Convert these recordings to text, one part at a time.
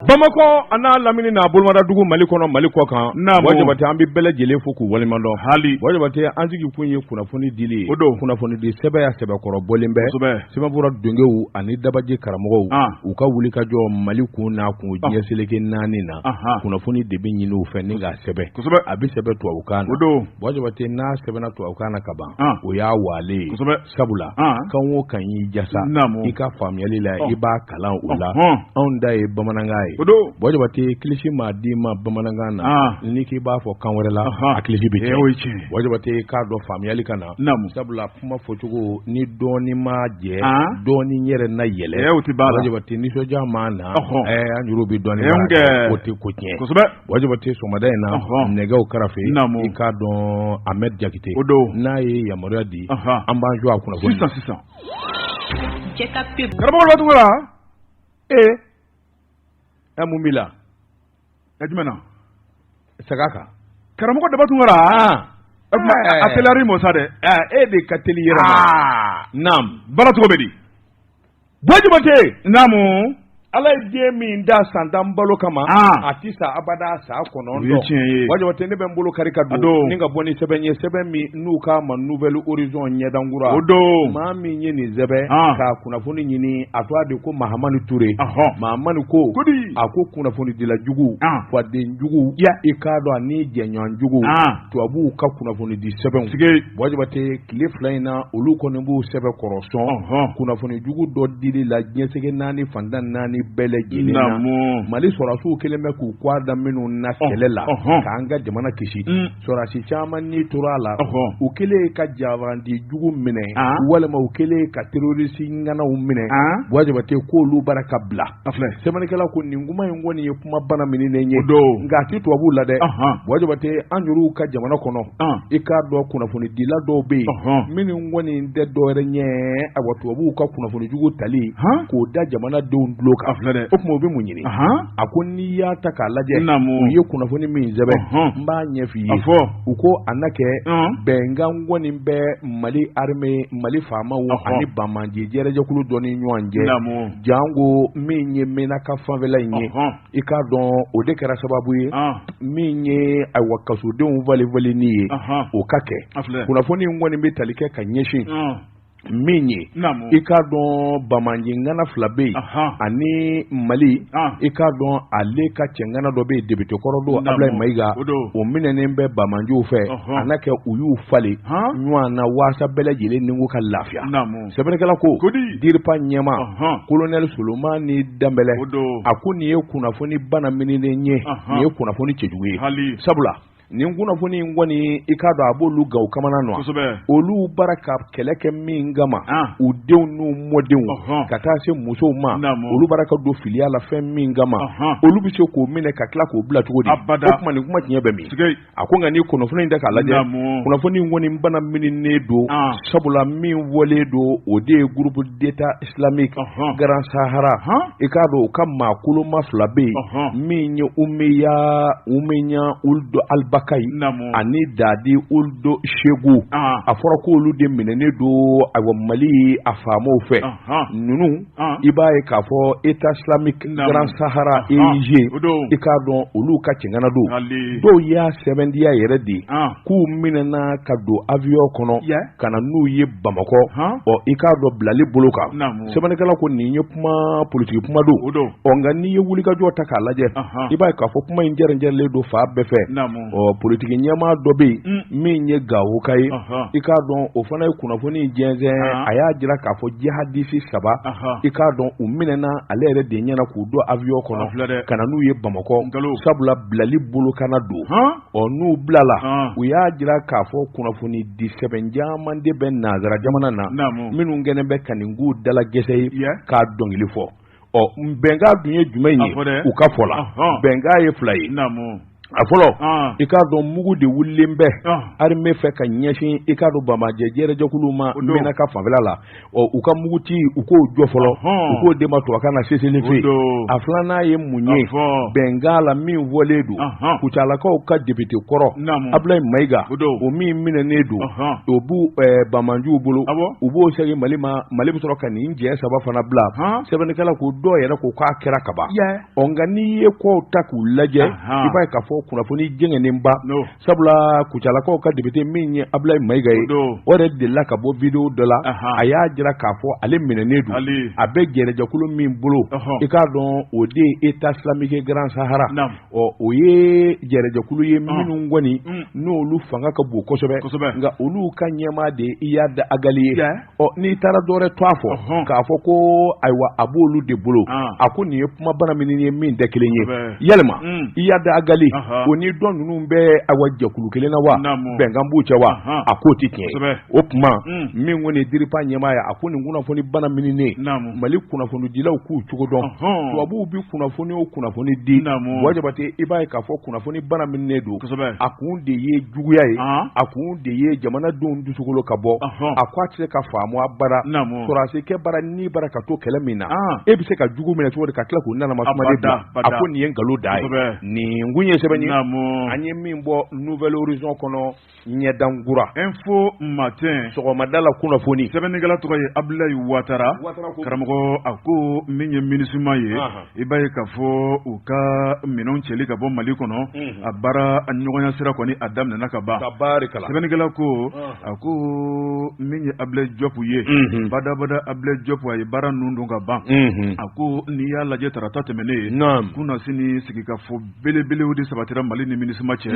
Bamakɔ an'a lamini n'a bolomadadugu Mali kɔnɔ Mali kɔ kan Jabate an bɛ bɛɛ lajɛlen fo k'u waleɲumandɔn hali Jabate an sigi kun ye kunnafoni dili o don kunnafoni di sɛbɛn ya sɛbɛkɔrɔ bɔlen bɛ sɛbɛnfura dongew ani dabaji karamɔgɔw u ka wuli ka jɔ Mali kun n'a kun diɲɛ seleke 4 na kunnafoni de bɛ ɲini u fɛ ni ka sɛbɛn a bɛ sɛbɛn tubabukan na Jabate n'a sɛbɛnna tubabukan na ka ban o y'a wale sabula kan o kan y'i jasa i ka faamuyali la i b'a kalan o la anw da ye bamanankan ye Jabate kilisi maa di ma bamanankan na ni k'i b'a fɔ kan wɛrɛ la a kilisi bɛ tiɲɛ Jabate k'a dɔn faamuyali ka na sabula kuma fɔcogo ni dɔɔni ma jɛ dɔɔni yɛrɛ na yɛlɛ Jabate nisɔndiya ma na an yɛrɛ bɛ dɔɔni o tɛ ko tiɲɛ Jabate sɔgɔmada in na nɛgɛw karafe i k'a dɔn Ahmed Jakite n'a ye yamaruya di an b'an jɔ a kunnafoni sisan karamɔgɔ Batugo la mun b'i la jumɛn saga kan karamɔgɔ Batugo la a teliyari mɔ sa dɛ e de ka teli yɛrɛ ma naam baara cogo bɛ di Jabate naamu Ala ye diɲɛ min da san 10 balo kama a ti sa abada sa kɔnɔntɔn Jabate ne bɛ n bolo kari ka don ni ka bɔ ni sɛbɛn ye sɛbɛn min n'u k'a ma Nouvelle Horizon ɲɛdankura o don maa min ye nin sɛbɛn ka kunnafoni ɲini a tɔgɔ de ko Mahamani Ture Mahamani ko a ko kunnafoni dila jugu faden jugu i k'a dɔn ani jɛɲɔgɔn jugu tubabuw ka kunnafoni di sɛbɛnw Jabate tile 2 in na olu kɔni b'u sɛbɛn kɔrɔsɔn kunnafoni jugu dɔ dili la diɲɛsɛge 4 fantan 4 bɛɛ lajɛlen na Mali sɔrɔsiw kelen bɛ k'u kwada minnu na kɛlɛ la k'an ka jamana kisi sɔrɔsi caman ni tora la u kelen ka jabarandi jugu minɛ walima u kelen ka terroriste ŋanaw minɛ Jabate k'olu bara ka bila sɛbɛnnikɛla ko nin kuma in kɔni ye kuma bana mininen ye nka a ti tubabuw la dɛ Jabate an yɛrɛw ka jamana kɔnɔ i k'a dɔn kunnafoni dila dɔw bɛ yen minnu kɔni tɛ dɔwɛrɛ ɲɛ tubabuw ka kunnafoni jugu tali k'o da jamanadenw tulo kan o tuma u bɛ mun ɲini a ko n'i y'a ta k'a lajɛ u ye kunnafoni min sɛbɛn n b'a ɲɛf'i ye u ko a na kɛ bɛnkan kɔni bɛ Mali armée Mali faamaw ani banmanji jɛrɛjɛkulu dɔ ni ɲɔgɔn cɛ jango min ye Menaka fanfɛla in ye i k'a dɔn o de kɛra sababu ye min ye kasodenw valini ye o ka kɛ kunnafoni kɔni bɛ tali kɛ ka ɲɛsin min ye i k'a dɔn Bamanji ŋana 2 bɛ yen ani Mali i k'a dɔn ale ka cɛŋana dɔ bɛ yen député-kɔrɔ don Ablaye Mayiga o minɛnen bɛ Bamanjiw fɛ a na kɛ u y'u falen ɲɔgɔn na waasa bɛɛ lajɛlen ni ka lafiya sɛbɛnnikɛla ko Diripa ɲɛma Colonel Solomani Danbɛlɛ a ko nin ye kunnafoni bana mininen ye nin ye kunnafoni cɛjugu ye sabula nin kunnafoni in kɔni i k'a dɔn a b'olu gaw kamana nɔ olu bara ka kɛlɛ kɛ min kama u denw n'u mɔdenw ka taa se musow ma olu bara ka don filiya la fɛn min kama olu bɛ se k'o minɛ ka tila k'o bila cogo di o tuma nin kuma tiɲɛ bɛ min a ko nka ni kunnafoni in tɛ k'a lajɛ kunnafoni in kɔni bana mininen don sabula min wɔlen don o de ye groupe d'état islamique Grand Sahara i k'a dɔn u ka maa koloma 2 bɛ yen min ye Umeya Uldo Alba ani Dadi Uldo Shegu a fɔra ko olu de minɛnen don Mali a faamaw fɛ ninnu i b'a ye k'a fɔ État islamique Grand Sahara EIG i k'a dɔn olu ka cɛŋana don dɔw y'a sɛbɛndiya yɛrɛ de k'u minɛna ka don avion kɔnɔ ka na n'u ye Bamakɔ i k'a dɔn bilali bolo kan sɛbɛnnikɛla ko nin ye kuma politique kuma don nka n'i ye wulikajɔ ta k'a lajɛ i b'a ye k'a fɔ kuma in jɛrɛnjɛrɛnlen don fa bɛɛ fɛ politique ɲɛmaa dɔ bɛ yen min ye Gawo ka ye i k'a dɔn o fana ye kunnafoni jɛnsɛn a y'a jira k'a fɔ jihadisi 3 i k'a dɔn u minɛna ale yɛrɛ de ɲɛna k'u don avion kɔnɔ ka na n'u ye Bamakɔ sabula bilali bolokana don n'u bilala u y'a jira k'a fɔ kunnafoni di sɛbɛn caman de bɛ nanzara jamana na minnu kɛlen bɛ ka nin k'u dalagɛsɛ ye k'a dɔnkili fɔ bɛnkan dun ye jumɛn ye u ka fɔ la bɛnkan ye 2 ye a fɔlɔ i k'a dɔn mugu de wulilen bɛ armée fɛ ka ɲɛsin i k'a dɔn Bamajɛ jɛrɛjɛkulu ma mena ka fanfɛla la u ka muguti u k'o jɔ fɔlɔ u k'o de ma tubabukan na cessez-le-feu a filanan ye mun ye bɛnkan la min fɔlen don Kucalakaw ka député kɔrɔ Ablaye Mayiga o min minɛnen don o b'u Bamanjuw bolo u b'o segin Mali ma Mali bɛ sɔrɔ ka nin jɛ 3 fana bila sɛbɛnnikɛla ko dɔw yɛrɛ ko k'a kɛra ka ban nka n'i ye kɔw ta k'u lajɛ i b'a ye k'a fɔ kunnafoni jɛngɛnnenba sabula Kucalakaw ka député min ye Ablaye Mayiga ye o yɛrɛ delila ka bɔ vidéo dɔ la a y'a jira k'a fɔ ale minɛnen don a bɛ jɛrɛjɛkulu min bolo i k'a dɔn o de ye État islamique Grand Sahara o ye jɛrɛjɛkulu ye minnu kɔni n'olu fanga ka bon kosɛbɛ nka olu ka ɲɛmaa de Iyad Agali ye n'i taara dɔ wɛrɛ to a fɔ k'a fɔ ko ayiwa a b'olu de bolo a ko nin ye kuma bana min ye min tɛ kelen ye yalima Iyad Agali o ni dɔn ninnu bɛ ayiwa jɛkulu kelen na wa bɛnkan b'u cɛ wa a k'o tɛ tiɲɛ o tuma min kɔni diripa ɲɛmaa ye a ko nin kunnafoni bana min ne Mali kunnafonidilaw k'u cogo dɔn tubabuw bi kunnafoni o kunnafoni di Jabate i b'a ye k'a fɔ kunnafoni bana min ne don a kun de ye juguya ye a kun de ye jamanadenw dusukolo ka bɔ a ko a tɛ se ka faamu bara sɔrɔdasi kɛ bara ni bara ka to kɛlɛ min na e bɛ se ka jugu minɛ cogo di ka tila k'u nanama sumalen bila a ko nin ye nkalon da ye nin kun ye sɛbɛn ye an ye min bɔ Nouvelle Horizon kɔnɔ ɲɛdankura info matin sɔgɔmada la kunnafoni sɛbɛnnikɛla tɔgɔ ye Abdoulaye Ouattara karamɔgɔ a ko min ye MINUSMA ye i b'a ye k'a fɔ u ka minɛnw cɛli ka bɔ Mali kɔnɔ a baara ɲɔgɔnya sira kɔni a daminɛna ka ban sɛbɛnnikɛla ko a ko min ye Ablaye Diop ye badabada Ablaye Diop a ye baara ninnu don ka ban a ko n'i y'a lajɛ tarata tɛmɛnen kunna sini sigikafɔ belebelew de sabatira Mali ni MINUSMA cɛ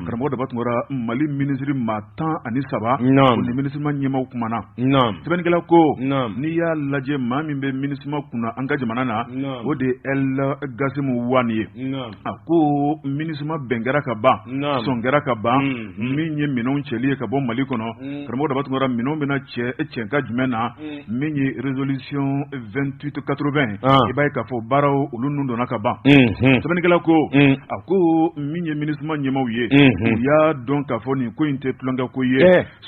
karamɔgɔ daba tun bɔra Mali ministre maa 13 o ni MINUSMA ɲɛmaw kumana sɛbɛnnikɛla ko n'i y'a lajɛ maa min bɛ MINUSMA kunna an ka jamana na o de El Gasimu Wani ye a ko MINUSMA bɛn kɛra ka ban sɔn kɛra ka ban min ye minɛnw cɛli ye ka bɔ Mali kɔnɔ karamɔgɔ daba tun bɔra minɛnw bɛna cɛn ka jumɛn na min ye résolution 2880 i b'a ye k'a fɔ baaraw olu nun donna ka ban sɛbɛnnikɛla ko a ko min ye MINUSMA ɲɛmaw ye u y'a dɔn k'a fɔ nin ko in tɛ tulonkɛ ko ye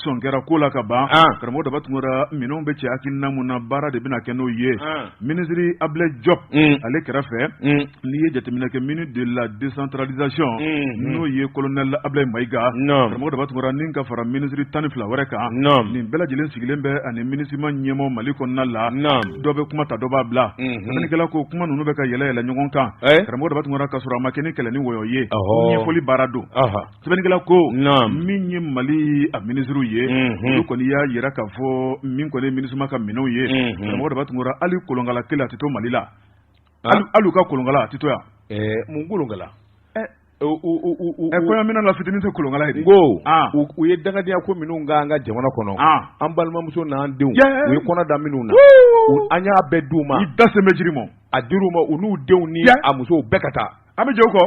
sɔn kɛra ko la ka ban karamɔgɔ daba tun bɔra minɛnw bɛ cɛ hakilina mun na baara de bɛna kɛ n'o ye ministre Ablaye Diop ale kɛrɛfɛ n'i ye jateminɛ kɛ ministre de la décentralisation n'o ye colonel Ablaye Mayiga karamɔgɔ daba tun bɔra nin ka fara ministre 12 wɛrɛ kan nin bɛɛ lajɛlen sigilen bɛ ani MINUSMA ɲɛmaw Mali kɔnɔna la dɔ bɛ kuma ta dɔ b'a bila sɛbɛnnikɛla ko kuma ninnu bɛ ka yɛlɛ ɲɔgɔn kan karamɔgɔ daba tun bɔra ka sɔrɔ a ma kɛ ni kɛlɛ ni wɔyɔ ye ɲɛfɔli baara don sɛbɛnnikɛla ko min ye Mali a ministre ye olu kɔni y'a yira k'a fɔ min kɔni MINUSMA ka minɛnw ye karamɔgɔ daba tun bɔra hali kolonkala kelen a tɛ to Mali la hali u ka kolonkala a tɛ to yan mun kolonkala kɔɲɔmina la fitinin tɛ kolonkala ye ko u ye dangadenya ko minnu k'an ka jamana kɔnɔ an balimamuso n'an denw u ye kɔnɔ da minnu na an y'a bɛɛ d'u ma i da sen bɛ jiri ma a dir'u ma u n'u denw ni a musow bɛɛ ka taa an bɛ jɛ u kɔ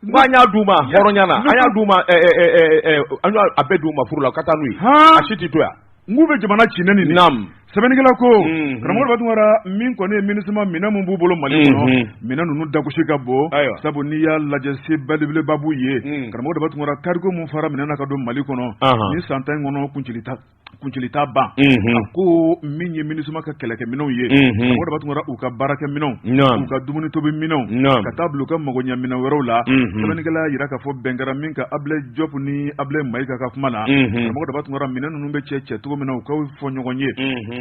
an y'a d'u ma hɔrɔnya na an y'a d'u ma an y'a bɛɛ d'u ma furu la ka taa n'u ye a si tɛ to yan n'u bɛ jamana ci ne nin sɛbɛnnikɛla ko karamɔgɔ daba tun bɔra min kɔni ye MINUSMA minɛn min b'u bolo Mali kɔnɔ minɛn ninnu dagosi ka bon sabu n'i y'a lajɛ se belebeleba b'u ye karamɔgɔ daba tun bɔra cargo mun fara minɛn na ka don Mali kɔnɔ ni san 10 kɔnɔ kuncili t'a ban a ko min ye MINUSMA ka kɛlɛkɛminɛnw ye karamɔgɔ daba tun bɔra u ka baarakɛminɛnw u ka dumuni tobi minɛnw ka taa bila u ka magoɲɛminɛn wɛrɛw la sɛbɛnnikɛla yira k'a fɔ bɛn kɛra min ka Ablaye Diop ni Ablaye Mayiga ka kuma na karamɔgɔ daba tun bɔra minɛn ninnu bɛ cɛ cogo min na u ka fɔ ɲɔgɔn ye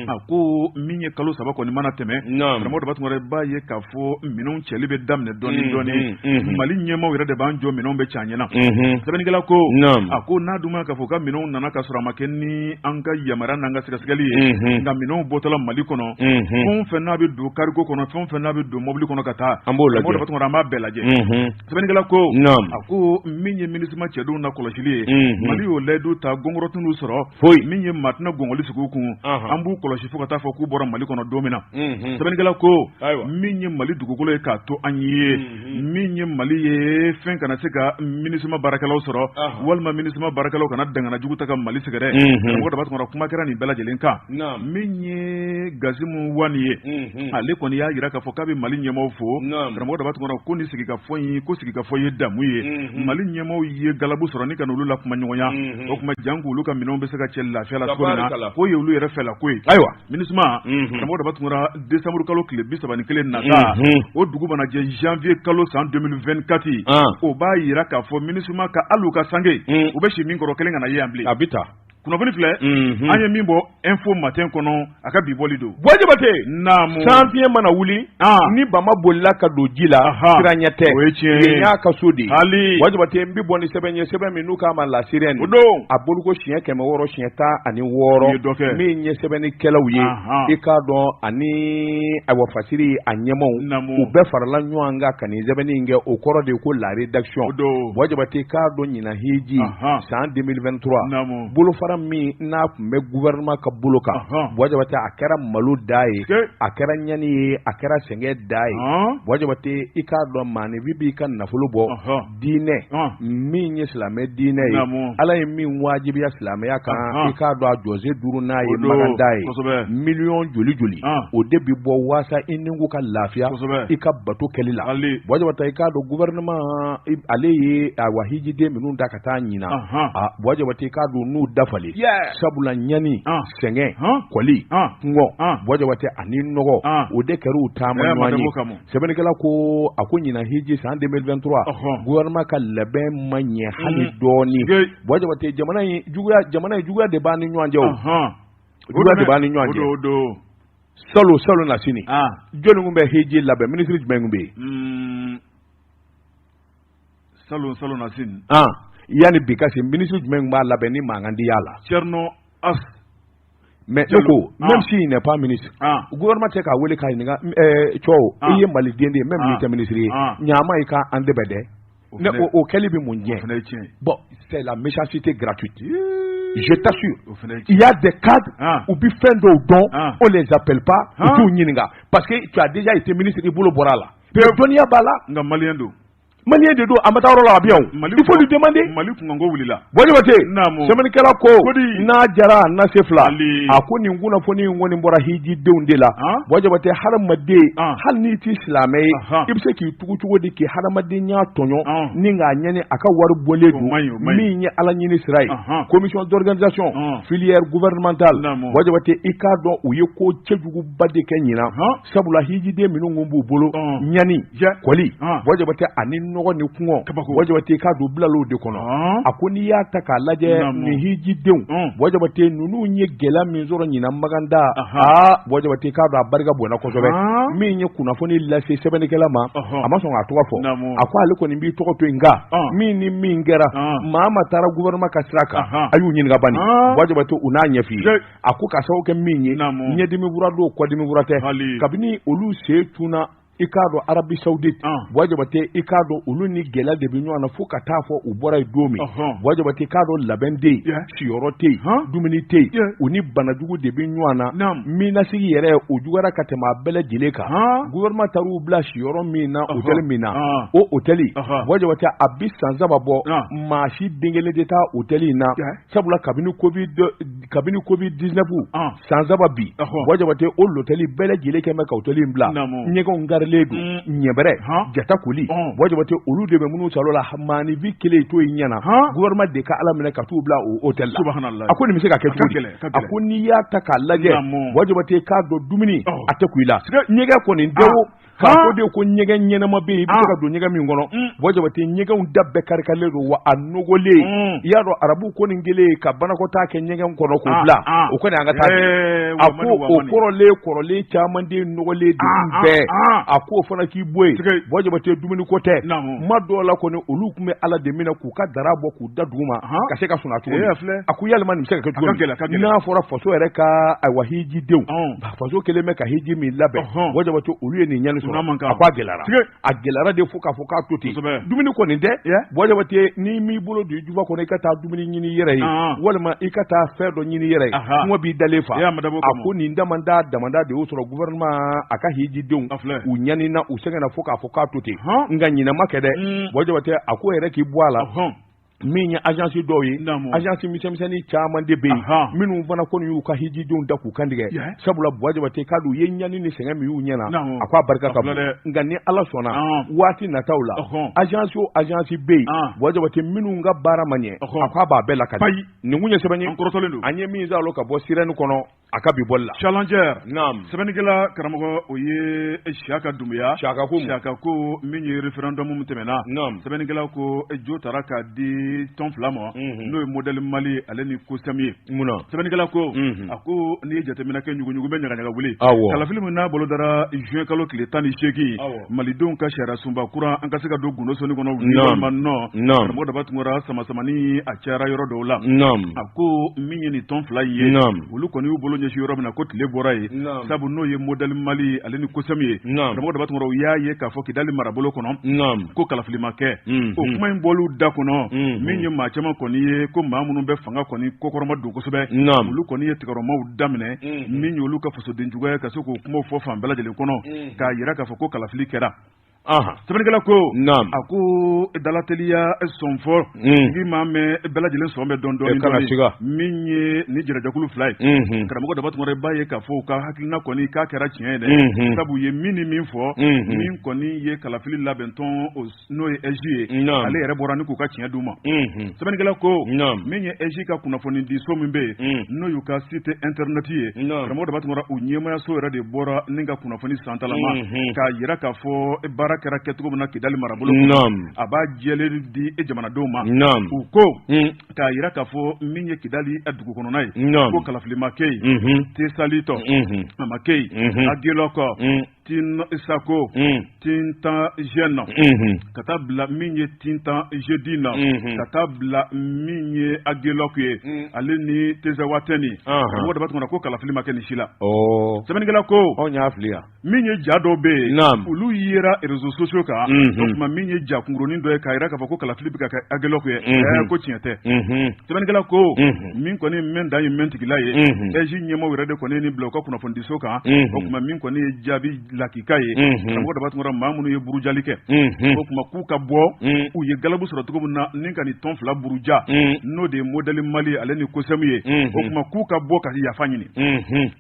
a ko min ye kalo 3 kɔni mana tɛmɛ karamɔgɔ daba tun bɔra i b'a ye k'a fɔ minɛnw cɛli bɛ daminɛ dɔɔni Mali ɲɛmaw yɛrɛ de b'an jɔ minɛnw bɛ cɛ an ɲɛna sɛbɛnnikɛla ko a ko n'a dun ma k'a fɔ ka minɛnw nana ka sɔrɔ a ma kɛ ni an ka yamaruya n'an ka sɛgɛsɛgɛli ye nka minɛnw bɔtɔla Mali kɔnɔ fɛn fɛn n'a bɛ don cargo kɔnɔ fɛn fɛn n'a bɛ don mobili kɔnɔ ka taa an b'o lajɛ karamɔgɔ daba tun bɔra an b'a bɛɛ lajɛ sɛbɛnnikɛla ko a ko min ye MINUSMA cɛdenw na kɔlɔsili ye Mali y'o layidu ta gɔngɔrɔtun sɔrɔ min ye maa tɛna gɔngɔli sigi u kun an b'u kɔlɔsi fo ka taa fɔ k'u bɔra Mali kɔnɔ don min na sɛbɛnnikɛla ko min ye Mali dugukolo ye k'a to an ye min ye Mali ye fɛn kana se ka MINUSMA baarakɛlaw sɔrɔ walima MINUSMA baarakɛlaw kana dangana jugu ta ka Mali sɛgɛrɛ karamɔgɔ Dabatunga kuma kɛra nin bɛɛ lajɛlen kan min ye Gazimu Wani ye ale kɔni y'a jira k'a fɔ k'a bɛ Mali ɲɛmaaw fo karamɔgɔ Dabatunga ko ni sigikafɔ ye damu ye Mali ɲɛmaaw ye galabu sɔrɔ ni ka n'olu la kuma ɲɔgɔnya o kuma jan k'olu ka minɛnw bɛ se ka cɛ lafiya la cogo min na k'o ye olu yɛrɛ fɛla ko ye ayiwa MINUSMA karamɔgɔ Dabatunga décembre kalo tile 31 nata o dugu mana jɛ janvier kalo san 2024 o b'a jira k'a fɔ MINUSMA ka hali ka sange u bɛ si min kɔrɔ kelen ka na ye yan bilen a bɛ taa kunnafoni filɛ an ye min bɔ info matin kɔnɔ a ka bi bɔli don Jabate naamu sanfiye mana wuli ni Bama bolila ka don ji la sira ɲɛ tɛ o ye tiɲɛ ye y'a ka so de Jabate n bɛ bɔ ni sɛbɛn ye sɛbɛn min n'u k'a ma la sirène o don a boluko siɲɛ 600 siɲɛ 16 min ye sɛbɛnnikɛlaw ye i k'a dɔn ani awa fasiri a ɲɛmaw u bɛɛ farala ɲɔgɔn kan ka nin sɛbɛnni in kɛ o kɔrɔ de ko la rédaction Jabate k'a dɔn ɲina hiji san 2023 bolofara min n'a tun bɛ gouvernement ka bolo kan Jabate a kɛra malo da ye a kɛra ɲani ye a kɛra sɛngɛ da ye Jabate i k'a dɔn maanifi b'i ka nafolo bɔ diinɛ min ye silamɛ diinɛ ye Ala ye min wajibiya silamɛya kan i k'a dɔn a jɔsen 5 n'a ye maganda ye million joli o de bi bɔ waasa i ni ko ka lafiya i ka bato kɛli la Jabate i k'a dɔn gouvernement ale ye a wahijiden minnu da ka taa ɲina Jabate i k'a dɔn n'u dafali sabula ɲani sɛngɛ kɔli kungɔ Jabate ani nɔgɔ o de kɛra u taama ɲɔgɔn ye sɛbɛnnikɛla ko a ko ɲina hiji san 2023 gouvernement ka labɛn ma ɲɛ hali dɔɔni Jabate jamana in juguya de b'a ni ɲɔgɔn cɛ o juguya de b'a ni ɲɔgɔn cɛ Salo Nasini jɔnni kun bɛ hiji labɛn ministre jumɛn kun bɛ yen Salo Nasini yani bi kasi ministre jumɛn kun b'a labɛn ni mankan di y'a la Thierno As mais Oko même s'il n'est pas ministre gouvernement tɛ k'a wele k'a ɲininka cɔw i ye maliden de ye même n'i tɛ ministre ye ɲaama i ka an dɛbɛ dɛ ne o kɛli bɛ mun ɲɛ bon c'est la méchanceté gratuite je t'assure il y a des cadres ou bi fɛn dɔw dɔn on les appelle pas u t'u ɲininka parce que tu as déjà été ministre i bolo bɔra la dɔnniya b'a la nka maliyɛn don Malien de do a ma taa yɔrɔ la a bi yan il faut lui demander Mali kunkanko wulila Jabate sɛbɛnnikɛla ko n'a jara n'a se fila a ko nin kunnafoni in kɔni bɔra hijidenw de la Jabate hadamaden hali n'i ti silamɛ ye i bɛ se k'i tugu cogo di k'i hadamadenya tɔɲɔ ni k'a ɲɛni a ka wari bɔlen don min ye Ala ɲini sira ye commission d'organisation filière gouvernementale Jabate i k'a dɔn u ye ko cɛjuguba de kɛ ɲina sabula hijiden minnu kun b'u bolo ɲani kɔli Jabate ani nɔgɔ ni kungɔ Jabate k'a don bilalo de kɔnɔ a ko n'i y'a ta k'a lajɛ nin hijidenw Jabate ninnu ye gɛlɛya min sɔrɔ ɲina maganda Jabate k'a don a barika bonna kosɛbɛ min ye kunnafoni lase sɛbɛnnikɛla ma a ma sɔn k'a tɔgɔ fɔ a ko ale kɔni b'i tɔgɔ to yen nka min ni min kɛra maa ma taara gouvernement ka sira kan a y'u ɲininka bani Jabate u n'a ɲɛf'i ye a ko k'a sababu kɛ min ye ɲɛdimi fura don kɔdimi fura tɛ kabini olu se tunna i k'a dɔn Arabie Saoudite Jabate i k'a dɔn olu ni gɛlɛya de bɛ ɲɔgɔn na fo ka taa fɔ u bɔra yen don min Jabate i k'a dɔn labɛn tɛ yen siyɔrɔ tɛ yen dumuni tɛ yen u ni banajugu de bɛ ɲɔgɔn na minnasigi yɛrɛ o juguyara ka tɛmɛ a bɛɛ lajɛlen kan gouvernement taara u bila siyɔrɔ min na hôtel min na o hôtel Jabate a bi san saba bɔ maa si den kelen tɛ taa hôtel in na sabula kabini covid 19 san saba bi Jabate o hôtel bɛɛ lajɛlen kɛ bɛ ka hôtel in bila ɲɛgɛnw gari ɲɛbɛrɛ jata koli Jabate olu de bɛ minnu salo la maanifi kelen to yen ɲɛna gouvernement de ka Ala minɛ ka t'u bila o hôtel la a ko nin bɛ se ka kɛ cogo di a ko n'i y'a ta k'a lajɛ Jabate k'a dɔn dumuni a tɛ ku i la ɲɛgɛn kɔni dewo k'a fɔ de ko ɲɛgɛn ɲɛnama bɛ yen i bɛ se ka don ɲɛgɛn min kɔnɔ Jabate ɲɛgɛnw da bɛɛ kari-karilen don wa a nɔgɔlen i y'a dɔn arabu ko nin kelen ka banakɔtaa kɛ ɲɛgɛn kɔnɔ k'o bila o kɔni an ka taa a ko o kɔrɔlen caman de nɔgɔlen de bɛɛ a ko fana k'i bɔ yen Jabate dumuni ko tɛ ma dɔw la kɔni olu tun bɛ Ala de minɛ k'u ka dara bɔ k'u da dugu ma ka se ka sɔn a cogo a ko yalima nin bɛ se ka kɛ cogo min n'a fɔra faso yɛrɛ ka ayiwa hijidenw faso kelen bɛ ka hiji min labɛn Jabate olu ye nin ɲani a ko a gɛlɛyara de fo k'a fɔ k'a to ten dumuni kɔni tɛ Bɔjabate n'i m'i bolo don jufa kɔnɔ i ka taa dumuni ɲini yɛrɛ ye walima i ka taa fɛn dɔ ɲini yɛrɛ ye kuma b'i dalen fa a ko nin damanda de y'o sɔrɔ gouvernement a ka hijidenw u ɲanina u sɛgɛnna fo k'a fɔ k'a to ten nka ɲinama kɛ dɛ Bɔjabate a ko yɛrɛ k'i bɔ a la min ye agence dɔw ye agence misɛnmisɛnnin caman de bɛ yen minnu fana kɔni y'u ka hijidenw da k'u kantigɛ sabula Bɔjabate k'a u ye ɲani ni sɛgɛn min y'u ɲɛna a ko a barika ka bon nka ni Ala sɔnna waati nataw la agence o agence bɛ yen Bɔjabate minnu ka baara ma ɲɛ a ko a b'a bɛɛ lakali nin kun ye sɛbɛn ye an ye min zalo ka bɔ sirɛni kɔnɔ a ka bi bɔli la challenger sɛbɛnnikɛla karamɔgɔ o ye Siyaka Dunbuya Siyaka ko min ye référendum tɛmɛna sɛbɛnnikɛla ko jo taara k'a di tɔn fila ma n'o ye modèle Mali ale ni COSAM ye sɛbɛnnikɛla ko a ko n'i ye jateminɛ kɛ ɲuguɲugu bɛ ɲagaɲaga wuli kalafili min n'a bolo dara juin kalo tile 18 malidenw ka sariya sunba kura an ka se ka don gundo soni kɔnɔ walima karamɔgɔ daba tungora sama-samani a cayara yɔrɔ dɔw la a ko min ye nin tɔn fila ye olu kɔni y'u bolo ɲɛsi yɔrɔ min na ko tile bɔra ye sabu n'o ye modèle Mali ale ni COSAM ye karamɔgɔ daba tungora u y'a ye k'a fɔ Kidali marabolo kɔnɔ ko kalafili ma kɛ o kuma in bɔlu da kɔnɔ min ye maa caman kɔni ye ko maa minnu bɛ fanga kɔni kokɔrɔma don kosɛbɛ olu kɔni ye tigɛrɔmaw daminɛ min ye olu ka fasoden juguya ka se k'o kumaw fɔ fan bɛɛ lajɛlen kɔnɔ k'a yira k'a fɔ ko kalafili kɛra sɛbɛnnikɛla ko a ko dalateliya sɔnfɔ ni maa mɛn bɛɛ lajɛlen sɔn bɛ dɔɔnin min ye ni jɛrɛjakulu fila ye karamɔgɔ daba tungara b'a ye k'a fɔ u ka hakilina kɔni k'a kɛra tiɲɛ ye dɛ sabu ye min ni min fɔ min kɔni ye kalafili labɛntɔn n'o ye EJ ye ale yɛrɛ bɔra ni k'u ka tiɲɛ d'u ma sɛbɛnnikɛla ko min ye EJ ka kunnafoni di so min bɛ yen n'o y'u ka site internet ye karamɔgɔ daba tungara u ɲɛmayaso yɛrɛ de bɔra ni ka kunnafoni santalama k'a yira k'a fɔ baara kɛra kɛcogo min na Kidali marabolo a b'a jɛlen di jamanadenw ma u ko k'a yira k'a fɔ min ye Kidali dugu kɔnɔna ye ko kalafili ma kɛ yen Tesalitɔ a ma kɛ yen Agilɔkɔ Tin Isako Tintan Jeune ka taa bila min ye Tintan Jeudi na ka taa bila min ye Agilɔk ye ale ni Tezawatɛni mɔgɔ daba tuma ko kalafili ma kɛ ni si la sɛbɛnnikɛla ko min ye ja dɔw bɛ yen olu yera réseaux sociaux kan o tuma min ye ja kunkurunin dɔ ye k'a yira k'a fɔ ko kalafili bɛ ka kɛ Agilɔk ye ko tiɲɛ tɛ sɛbɛnnikɛla ko min kɔni mɛn dan ye mɛn tigila ye EJ ɲɛmaaw yɛrɛ de kɔni ni bila u ka kunnafonidiso kan o tuma min kɔni ye jaabi lakika ye karamɔgɔ daba tungara maa minnu ye burujali kɛ o tuma k'u ka bɔ u ye galabu sɔrɔ cogo min na ni ka nin tɔn fila buruja n'o de ye modèle Mali ale ni COSAM ye o tuma k'u ka bɔ ka yafa ɲini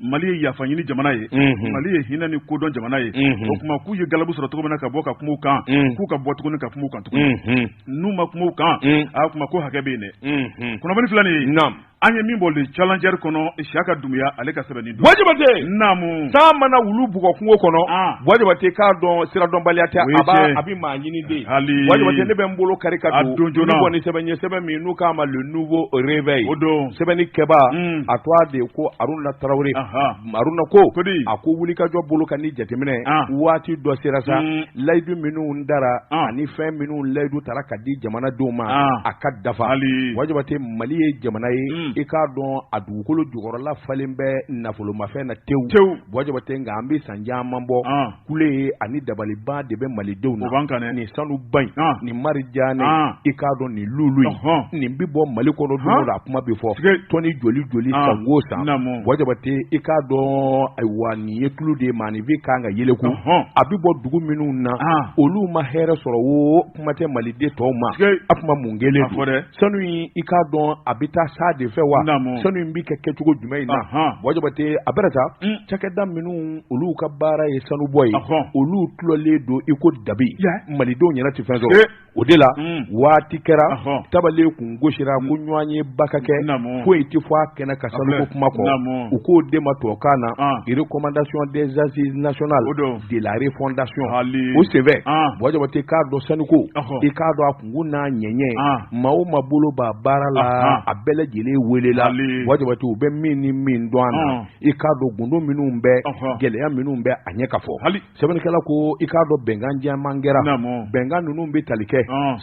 Mali ye yafa ɲini jamana ye Mali ye hinɛ ni kodɔn jamana ye o tuma k'u ye galabu sɔrɔ cogo min na ka bɔ ka kuma kan k'u ka bɔ tuguni ka kuma kan tuguni n'u ma kuma kan a kuma ko hakɛ bɛ yen dɛ kunnafoni filɛ nin ye an ye min bɔ le challenger kɔnɔ Siyaka Dunbuya ale ka sɛbɛnni don Bɔjabate san mana wulu bugɔ kungo kɔnɔ Bɔjabate k'a dɔn siradɔnbaliya tɛ a bɛ maa ɲini de Bɔjabate ne bɛ n bolo kari ka don ni bɔ ni sɛbɛn ye sɛbɛn min n'u k'a ma le nouveau réveil sɛbɛnni kɛba a to a de ko Aruna Tarawele Aruna ko a ko wulikajɔ bolo ka ni jateminɛ waati dɔ sera sa layidu minnu dara ani fɛn minnu layidu taara ka di jamanadenw ma a ka dafa Bɔjabate Mali ye jamana ye i k'a dɔn a dugukolo jukɔrɔla falen bɛ nafolomafɛn na tewu Bɔjabate nka an bɛ san caman bɔ kule ani dabaliban de bɛ malidenw na nin sanuba in nin marijanɛ i k'a dɔn nin lulu in nin bɛ bɔ Mali kɔnɔ don a kuma bɛ fɔ tɔni joli san o san Bɔjabate i k'a dɔn ayiwa nin ye tulu de ye maanifin kan ka yeleku a bɛ bɔ dugu minnu na olu ma hɛrɛ sɔrɔ o kuma tɛ maliden tɔw ma a kuma mun kelen sanu i k'a dɔn a bɛ taa sa de fɛ wa sanu in bɛ kɛ cogo jumɛn in na Bɔjabate a bɛrɛ ta cakɛda minnu olu ka baara ye sanubɔ ye olu tulɔlen don i ko dabi malidenw yɛrɛ tɛ fɛn sɔrɔ o de la waati kɛra tabale kun gosira ko ɲɔgɔn ye ba ka kɛ foyi tɛ fɔ a kɛnɛ ka sanuko kuma kɔ u k'o de ma tubabukan na recommandation des assises nationales de la refondation o senfɛ Bɔjabate k'a dɔn sanuko i k'a dɔn a kunko n'a ɲɛɲɛ maa o maa bolo b'a baara la a bɛɛ lajɛlen welela wajibati u bɛ min ni min dɔn na i k'a dɔn gundo minnu bɛ gɛlɛya minnu bɛ a ɲɛ ka fɔ sɛbɛnnikɛla ko i k'a dɔn bɛnkan jɛman kɛra bɛnkan ninnu bɛ tali kɛ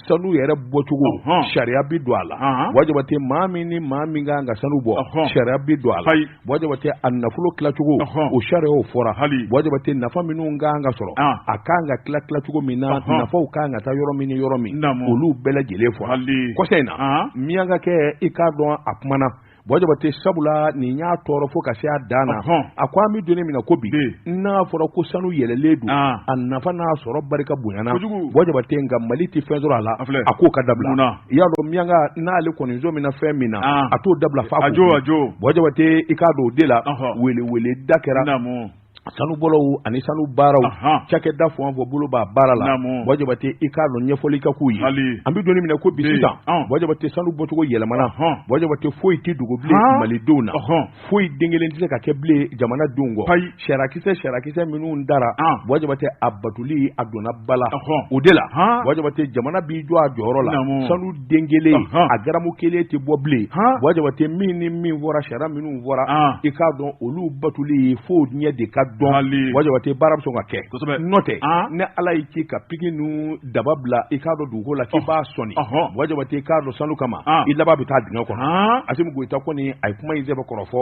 sanu yɛrɛ bɔcogo sariya bi don a la wajibati maa min ni maa min kan ka sanu bɔ sariya bi don a la wajibati a nafolo tilacogo o sariyaw fɔra wajibati nafa minnu kan ka sɔrɔ a kan ka tila cogo min na nafaw kan ka taa yɔrɔ min ni yɔrɔ min olu bɛɛ lajɛlen fɔra kɔsɛ in na min ka kɛ i k'a dɔn a kumana wajibati sabula nin y'a tɔɔrɔ fo ka se a dan na a ko an bɛ don min na ko bi n'a fɔra ko sanu yɛlɛlen don a nafa n'a sɔrɔ barika bonyana wajibati nka Mali tɛ fɛn sɔrɔ a la a k'o ka dabila i y'a dɔn miyanka n'ale kɔni zo min na fɛn min na a t'o dabila fa ko wajibati i k'a dɔn o de la wele da kɛra sanu bɔlaw ani sanu baaraw cakɛda fɔn fɔ bolo b'a baara la wajibati i k'a dɔn ɲɛfɔli ka k'u ye an bɛ don min na ko bi sisan wajibati sanu bɔcogo yɛlɛmana wajibati foyi tɛ dogo bilen malidenw na foyi den kelen tɛ se ka kɛ bilen jamanadenw kɔ sarakisɛ minnu dara wajibati a batuli a donna bala o de la wajibati jamana b'i jɔ a jɔyɔrɔ la sanu den kelen a garamu kelen tɛ bɔ bilen wajibati min ni min fɔra sariya minnu fɔra i k'a dɔn olu batuli fo ɲɛ de ka wajibati baara bɛ sɔn ka kɛ n'o tɛ ne ala y'i ci ka piki nu daba bila i k'a dɔn dugukolo la k'i b'a sɔnni wajibati i k'a dɔn sanu kama i laban bɛ taa dingɛ kɔnɔ Asimu Goyita kɔni a ye kuma in sɛbɛn kɔrɔfɔ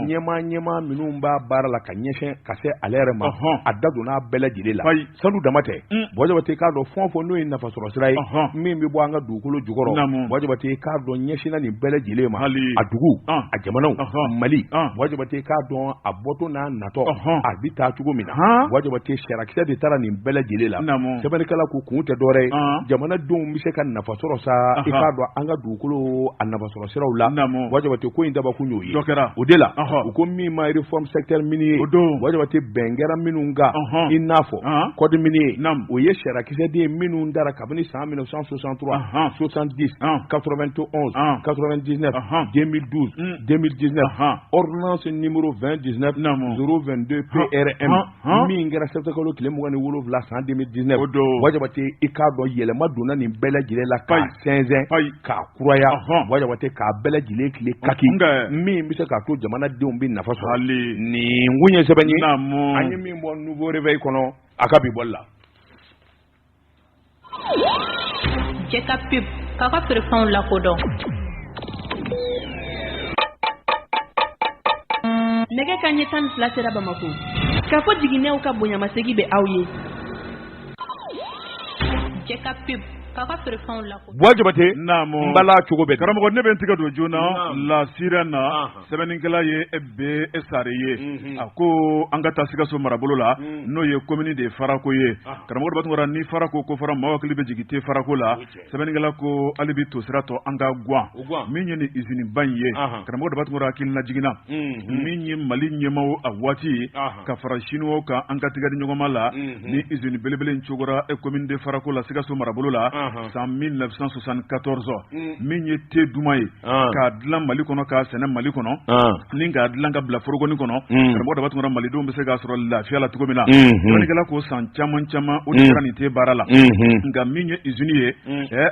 ɲɛmaa minnu b'a baara la ka ɲɛsin ka se ale yɛrɛ ma a da donna bɛɛ lajɛlen la sanu dama tɛ wajibati i k'a dɔn fɛn o fɛn n'o ye nafasɔrɔ sira ye min bɛ bɔ an ka dugukolo jukɔrɔ wajibati i k'a dɔn ɲɛsinna nin bɛɛ lajɛlen ma a dugu a jamanaw Mali wajibati i k'a dɔn a bɔtɔ n'a natɔ a bi taa cogo min na wajibati sarakisɛ de taara nin bɛɛ lajɛlen la sɛbɛnnikɛla ko kun tɛ dɔwɛrɛ ye jamanadenw bɛ se ka nafa sɔrɔ sa i k'a dɔn an ka dugukolo a nafa sɔrɔ siraw la wajibati ko in dabakun y'o ye o de la u ko min ma réforme secteur minier wajibati bɛn kɛra minnu kan i n'a fɔ code minier o ye sarakisɛden minnu dara kabini san 1963 70 91 99 2012 2019 ordonnance numéro 2019 022 PRM min kɛra septembre tile 27 san 2019 wajibati i k'a dɔn yɛlɛma donna nin bɛɛ lajɛlen la k'a sɛnsɛn k'a kuraya wajibati k'a bɛɛ lajɛlen tile kaki min bɛ se k'a to jamanadenw bɛ nafa sɔrɔ nin kun ye sɛbɛn ye an ye min bɔ nouveau réveil kɔnɔ a ka bi bɔli la Jeka pub k'a ka feerefɛnw lakodɔn nɛgɛ kanɲɛ 12 sera Bamako k'a fɔ jiginɛw ka bonyamasegi bɛ aw ye Jeka pub k'a ka feerefɛnw lakodɔn wajibati mbala cogo bɛ karamɔgɔ ne bɛ n tigɛ don joona la sira na sɛbɛnnikɛla ye be sare ye a ko an ka taa Sikaso marabolo la n'o ye commune de Farako ye karamɔgɔ b'a tɔgɔ ni Farako ko fara maaw hakili bɛ jigin te Farako la sɛbɛnnikɛla ko hali bi to sira tɔ an ka guwan min ye nin usine ba in ye karamɔgɔ b'a tɔgɔ hakili la jiginna min ye Mali ɲɛmaaw a waati ka fara Chinois kan an ka tigɛ di ɲɔgɔnma la ni usine belebele in cogora commune de Farako la Sikaso marabolo la san 1974 min ye te duma ye k'a dilan Mali kɔnɔ k'a sɛnɛ Mali kɔnɔ ni k'a dilan ka bila forogoni kɔnɔ karamɔgɔ da b'a tun malidenw bɛ se k'a sɔrɔ lafiya la cogo min na sɛbɛnnikɛla ko san caman o de kɛra nin te baara la nka min ye usine ye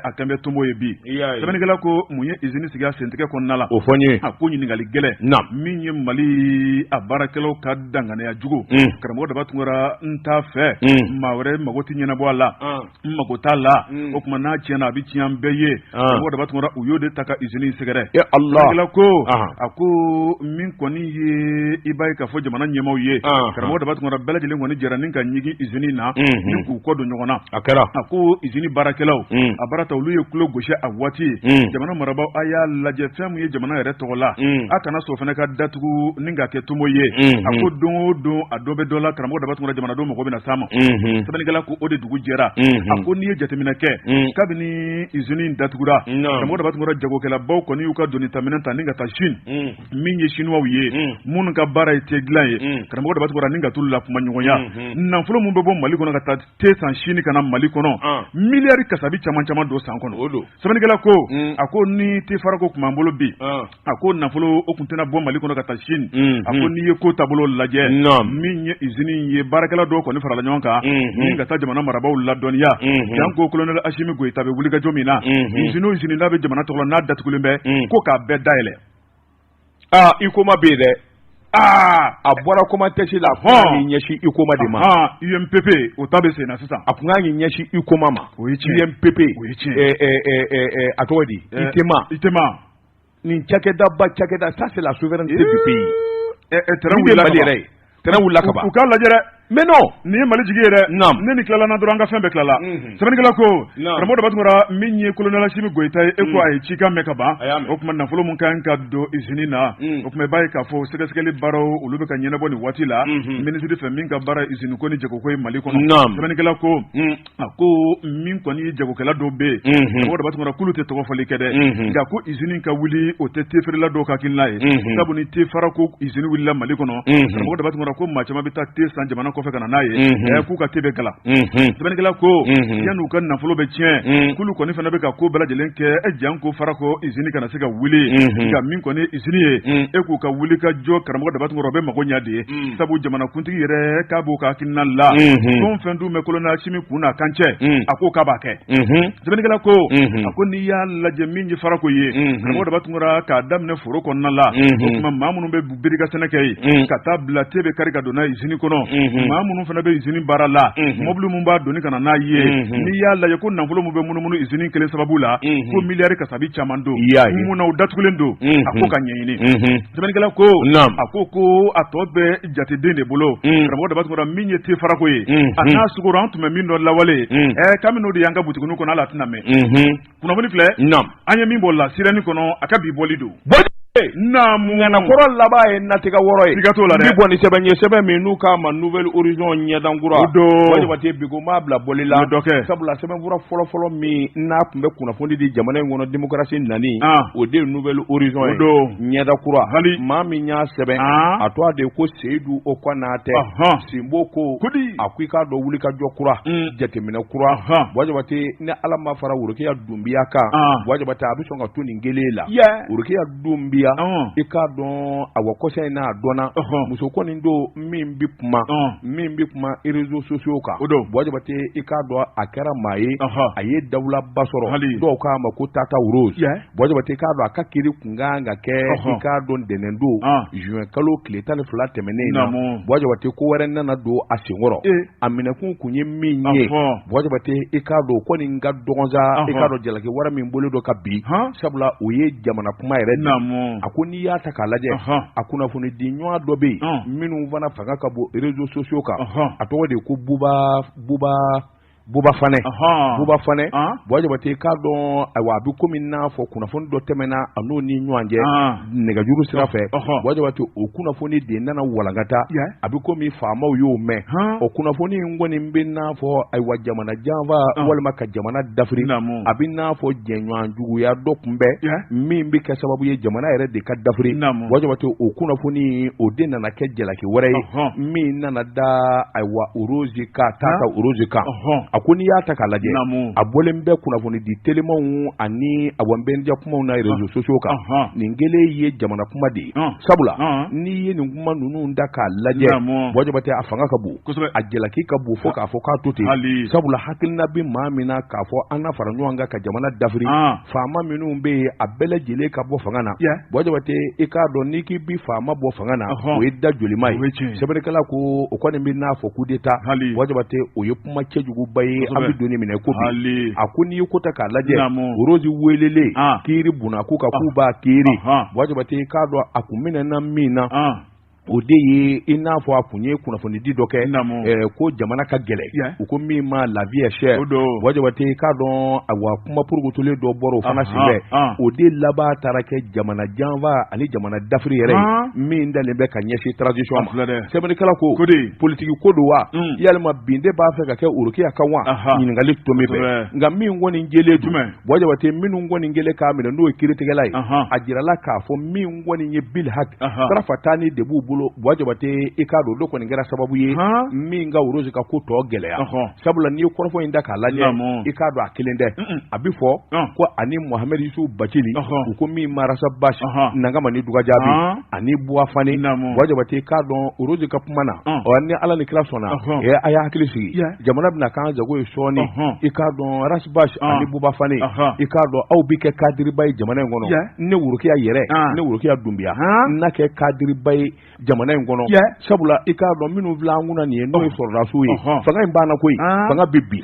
a kan bɛ Tombo ye bi sɛbɛnnikɛla ko mun ye usine sigi a sentigɛ kɔnɔna la o fɔ n ye a ko ɲininkali gɛlɛn min ye Mali a baarakɛlaw ka danganiya jugu karamɔgɔ da b'a tun n t'a fɛ maa wɛrɛ mago tɛ ɲɛnabɔ a la n mago t'a la o tuma n'a tiɲɛna a bɛ tiɲɛ an bɛɛ ye karamɔgɔ da b'a tun u y'o de ta ka usine sɛgɛrɛ sɛbɛnnikɛla ko a ko min kɔni ye i b'a ye k'a fɔ jamana ɲɛmaaw ye karamɔgɔ da b'a tun bɛɛ lajɛlen kɔni jɛra ni ka ɲigi usine na ni k'u kɔ don ɲɔgɔn na a ko usine baarakɛlaw a baara ta olu ye tulo gosi a waati jamana marabaaw a y'a lajɛ fɛn min ye jamana yɛrɛ tɔgɔ la a kana sɔn fana ka datugu ni ka kɛ Tombo ye a ko don o don a dɔ bɛ dɔ la karamɔgɔ da b'a tun jamanadenw mago bɛna s'a ma sɛbɛnnikɛla ko o de dugu jɛra a ko n'i ye jateminɛ kɛ kabini usine in datugura karamɔgɔ da b'a tun jagokɛlabaw kɔni y'u ka doni taminɛ ta ni ka taa Chine min ye Chinois ye minnu ka baara ye te dilan ye karamɔgɔ da b'a tun ni ka t'olu la kuma ɲɔgɔnya nafolo min bɛ bɔ Mali kɔnɔ ka taa te san Chine ka na Mali kɔnɔ miliyari kasabi caman don san kɔnɔ sɛbɛnnikɛla ko a ko ni te Farako tun b'an bolo bi a ko nafolo o tun tɛna bɔ Mali kɔnɔ ka taa Chine a ko n'i ye ko taabolo lajɛ min ye usine ye baarakɛla dɔw kɔni farala ɲɔgɔn kan ni ka taa jamana marabaaw ladɔnniya jan ko colonel Asimi Goyita bɛ wulikajɔ min na usine n'a bɛ jamana tɔgɔ la n'a datugulen bɛ ko k'a bɛɛ dayɛlɛ ikoma be dɛ a bɔra commentaire la ni ɲɛsi ikoma de ma UMPP o ta bɛ sen na sisan a kun kan ɲɛsi ikoma ma o ye tiɲɛ UMPP o ye tiɲɛ a tɔgɔ di ITEMA nin cakɛda ça c'est la souveraineté du pays terrain wulila Mali yɛrɛ ye terrain wulila ka ban u k'a lajɛ dɛ mais non nin ye Mali jigi ye dɛ ne ni tilala na dɔrɔn an ka fɛn bɛɛ tilala sɛbɛnnikɛla ko karamɔgɔ Dabatungara min ye colonel Assimi Goïta ye e ko a ye cikan mɛn ka ban o tuma nafolo mun kan ka don usine na o tuma i b'a ye k'a fɔ sɛgɛsɛgɛli baaraw olu bɛ ka ɲɛnabɔ nin waati la ministre fɛ min ka baara usine ko ni jagoko ye Mali kɔnɔ sɛbɛnnikɛla ko a ko min kɔni ye jagokɛla dɔw bɛ yen karamɔgɔ Dabatungara k'olu tɛ tɔgɔ fɔli kɛ dɛ nka ko usine ka wuli o tɛ tefeerela dɔw ka hakilina ye sabu ni te fara ko usine wulila Mali kɔnɔ karamɔgɔ Dabatungara ko maa caman bɛ taa te san jamana kɔfɛ ka na n'a ye k'u ka te bɛ gala sɛbɛnnikɛla ko yan'u ka nafolo bɛ tiɲɛ k'olu kɔni fana bɛ ka ko bɛɛ lajɛlen kɛ jan ko fara ko usine kana se ka wuli nka min kɔni usine ye k'u ka wuli ka jɔ karamɔgɔ Dabatungara o bɛ mago ɲa de ye sabu jamanakuntigi yɛrɛ k'a b'o ka hakilina la fɛn fɛn dun bɛ colonel Assimi kun n'a kan cɛ a ko k'a b'a kɛ sɛbɛnnikɛla ko a ko n'i y'a lajɛ min ye fara ko ye karamɔgɔ Dabatungara k'a daminɛ foro kɔnɔna la o tuma maa minnu bɛ birika sɛnɛ kɛ ye ka taa bila te bɛ kari ka donna usine kɔnɔ maa minnu fana bɛ usine baara la mobili mun b'a doni ka na n'a ye n'i y'a lajɛ ko nafolo mun bɛ munumunu usine kelen sababu la ko miliyari kasabi caman don mun na o datugulen don a ko ka ɲɛɲini sɛbɛnnikɛla ko a ko a tɔ bɛ jateden de bolo karamɔgɔ Dabatungara min ye te farako ye a n'a sugoro an tun bɛ min dɔ lawale kabini o de y'an ka butiginin kɔnɔ ala tɛna mɛn kunnafoni filɛ an ye min bɔ la sirɛni kɔnɔ a ka bi bɔli don kɔrɔ laban ye natigɛ wɔɔrɔ ye siga t'o la dɛ bi bɔ ni sɛbɛn ye sɛbɛn min n'u k'a ma nouvelle horizon ɲɛdankura Jabate bi ko m'a bila bɔli la sabula sɛbɛnfura fɔlɔfɔlɔ min n'a tun bɛ kunnafoni di jamana in kɔnɔ démocratie nani o de ye nouvelle horizon ye ɲɛdakura maa min y'a sɛbɛn a tɔgɔ de ko Seyidu Okonatɛ Simbo ko a ko i k'a dɔn wuli ka jɔ kura jateminɛ kura Jabate ni Ala ma fara Worokiya Dunbiya kan Jabate a bɛ sɔn ka to nin kelen la Worokiya Dunbiya i k'a dɔn a wa kɔsa in n'a dɔnna muso kɔni don min bɛ kuma réseaux sociaux kan Jabate i k'a dɔn a kɛra maa ye a ye dawulaba sɔrɔ dɔw k'a ma ko Tata Rose Jabate i k'a dɔn a ka kiiri kun kan ka kɛ i k'a dɔn dɛnɛn don juin kalo tile 12 tɛmɛnen na Jabate ko wɛrɛ nana don a senkɔrɔ a minɛkun kun ye min ye Jabate i k'a dɔn ko nin ka dɔgɔn sa i k'a dɔn jalaki wɛrɛ min bolo dɔ ka bi sabula o ye jamana kuma yɛrɛ a ko n'i y'a ta k'a lajɛ a kunnafoni di ɲɔgɔn dɔ bɛ yen minnu fana fanga ka bon réseaux sociaux kan a tɔgɔ de ko Buba Fanɛ Jabate k'a dɔn ayiwa a bɛ komi n'a fɔ kunnafoni dɔ tɛmɛna a n'o ni ɲɔgɔn cɛ nɛgɛjuru sira fɛ Jabate o kunnafoni de nana walankata a bɛ komi faamaw y'o mɛn o kunnafoni in kɔni bɛ n'a fɔ ayiwa jamana janfa walima ka jamana dafiri a bɛ n'a fɔ jɛɲɔgɔn juguya dɔ kunbɛn min bɛ kɛ sababu ye jamana yɛrɛ de ka dafiri Jabate o kunnafoni o de nana kɛ jalaki wɛrɛ ye min nana da ayiwa Rose ka Tata Rose kan a ko n'i y'a ta k'a lajɛ a bɔlen bɛ kunnafoni di telemanw ani awɔnbɛnja kumaw na réseaux sociaux kan nin kelen ye jamana kuma de ye sabula n'i ye nin kuma ninnu da k'a lajɛ Jabate a fanga ka bon a jalaki ka bon fo k'a fɔ k'a to ten sabula hakilina bɛ maa min na k'a fɔ an ka fara ɲɔgɔn kan ka jamana dafiri faama minnu bɛ yen a bɛɛ lajɛlen ka bɔ fanga na Jabate i k'a dɔn n'i k'i bi faama bɔ fanga na o ye da jolima ye sɛbɛnnikɛla ko o kɔni bɛ n'a fɔ coup d'état Jabate o ye kuma cɛjuguba ye an bɛ doni minɛ ko bi a ko n'i ye ko ta k'a lajɛ Rose welele kiiri bunna ko ka k'u b'a kiiri Jabate k'a dɔn a kun minɛna min na o de ye i n'a fɔ a kun ye kunnafoni di dɔ kɛ ko jamana ka gɛlɛ u ko min ma la vie est chère Jabate k'a dɔn awa kuma purugutulen dɔ bɔra o fana senfɛ o de laban taara kɛ jamana janfa ani jamana dafiri yɛrɛ ye min dalen bɛ ka ɲɛsin transition ma sɛbɛnnikɛla ko politiki ko don wa yalima bin de b'a fɛ ka kɛ Worokiya kan wa ɲininkali tomi fɛ nka min kɔni jɛlen don Jabate minnu kɔni kɛlen k'a minɛ n'o ye kiiritigɛla ye a jirala k'a fɔ min kɔni ye Bil Hak Tarafatani de b'u bolo wajabate i k'a dɔn dɔ kɔni kɛra sababu ye min ka Rose ka ko tɔ gɛlɛya sabula n'i ye kɔrɔfɔ in da k'a lajɛ i k'a dɔn a kelen tɛ a bi fɔ ko ani Mohamed Yusuf Bacili u ko min marasa basi nangama ni dugajaabi ani Buwafane wajabate i k'a dɔn Rose ka kuma na ni Ala ni kira sɔnna a y'a hakili sigi jamana bɛna k'an jago ye sɔɔni i k'a dɔn Rasbash ani Buwafane i k'a dɔn aw bi kɛ kadiriba ye jamana in kɔnɔ ne Worokiya yɛrɛ ne Worokiya Dunbiya n'a kɛ kadiriba ye jamana in kɔnɔ sabula i k'a dɔn minnu filɛ an kunna nin ye n'o ye sɔrɔdasiw ye fanga in banna koyi fanga bɛ bi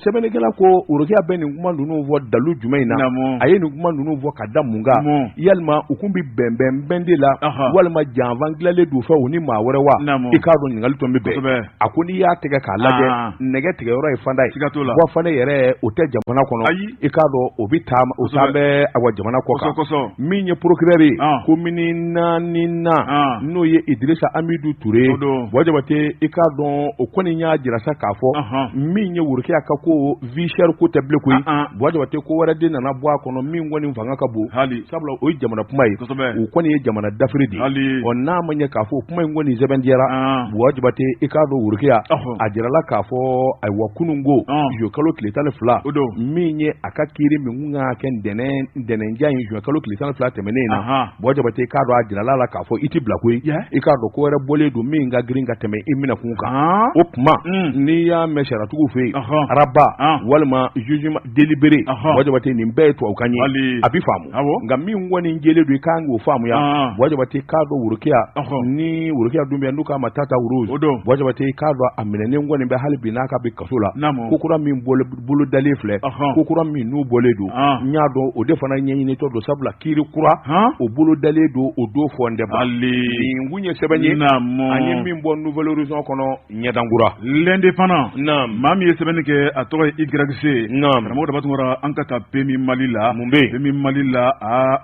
sɛbɛnnikɛla ko Worokiya bɛ nin kuma ninnu fɔ dalu jumɛn in na a ye nin kuma ninnu fɔ ka da mun kan yalima u kun bi bɛnbɛn de la walima janfan dilanlen d'u fɛ u ni maa wɛrɛ wa i k'a dɔn ɲininkali tun bɛ bɛn a ko n'i y'a tigɛ k'a lajɛ nɛgɛ tigɛyɔrɔ ye Fanda ye Buwafane yɛrɛ o tɛ jamana kɔnɔ i k'a dɔn o bi taa o taa bɛ a wa jamana kɔ kan min ye procureur ye komini 4 n'o ye Idrissa Amidou Touré wajabate i k'a dɔn o kɔni y'a jira sa k'a fɔ min ye Worokiya ka ko vie chère ko tɛ bilen koyi wajabate ko wɛrɛ de nana bɔ a kɔnɔ min kɔni fanga ka bon sabula o ye jamana kuma ye o kɔni ye jamana dafiri de n'a ma ɲɛ k'a fɔ kuma in kɔni sɛbɛndiyara wajabate i k'a dɔn Worokiya a jirala k'a fɔ ayiwa kununko juillet kalo tile 12 min ye a ka kiiri min kun ka kɛ ntɛnɛnjan ye juillet kalo tile 12 tɛmɛnen na wajabate i k'a dɔn a jirala la k'a fɔ i ti bila koyi i k'a dɔn ko wɛrɛ bɔlen don min ka girin ka tɛmɛ i minɛ kun kan o tuma n'i y'a mɛn sariyatigiw fɛ yen araba walima jugement délibéré wajabate nin bɛɛ ye tubabukan ye a bi faamu nka min kɔni jɛlen don i kan k'o faamuya wajabate k'a dɔn Worokiya ni Worokiya Dunbiya n'u k'a ma Tata Rose wajabate k'a dɔn a minɛnen kɔni bɛ hali bi n'a ka bi kaso la ko kura min bolo dalen filɛ ko kura min n'u bɔlen don n y'a dɔn o de fana ɲɛɲinitɔ don sabula kiiri kura o bolo dalen don o don fɔ n tɛ ban nin kun ye sɛbɛn ye an ye min bɔ Nouvelle Horizon kɔnɔ ɲɛdankura l'indépendant maa min ye sɛbɛnni kɛ a tɔgɔ ye YC karamɔgɔ Dabatungara an ka taa PMI Mali la PMI Mali la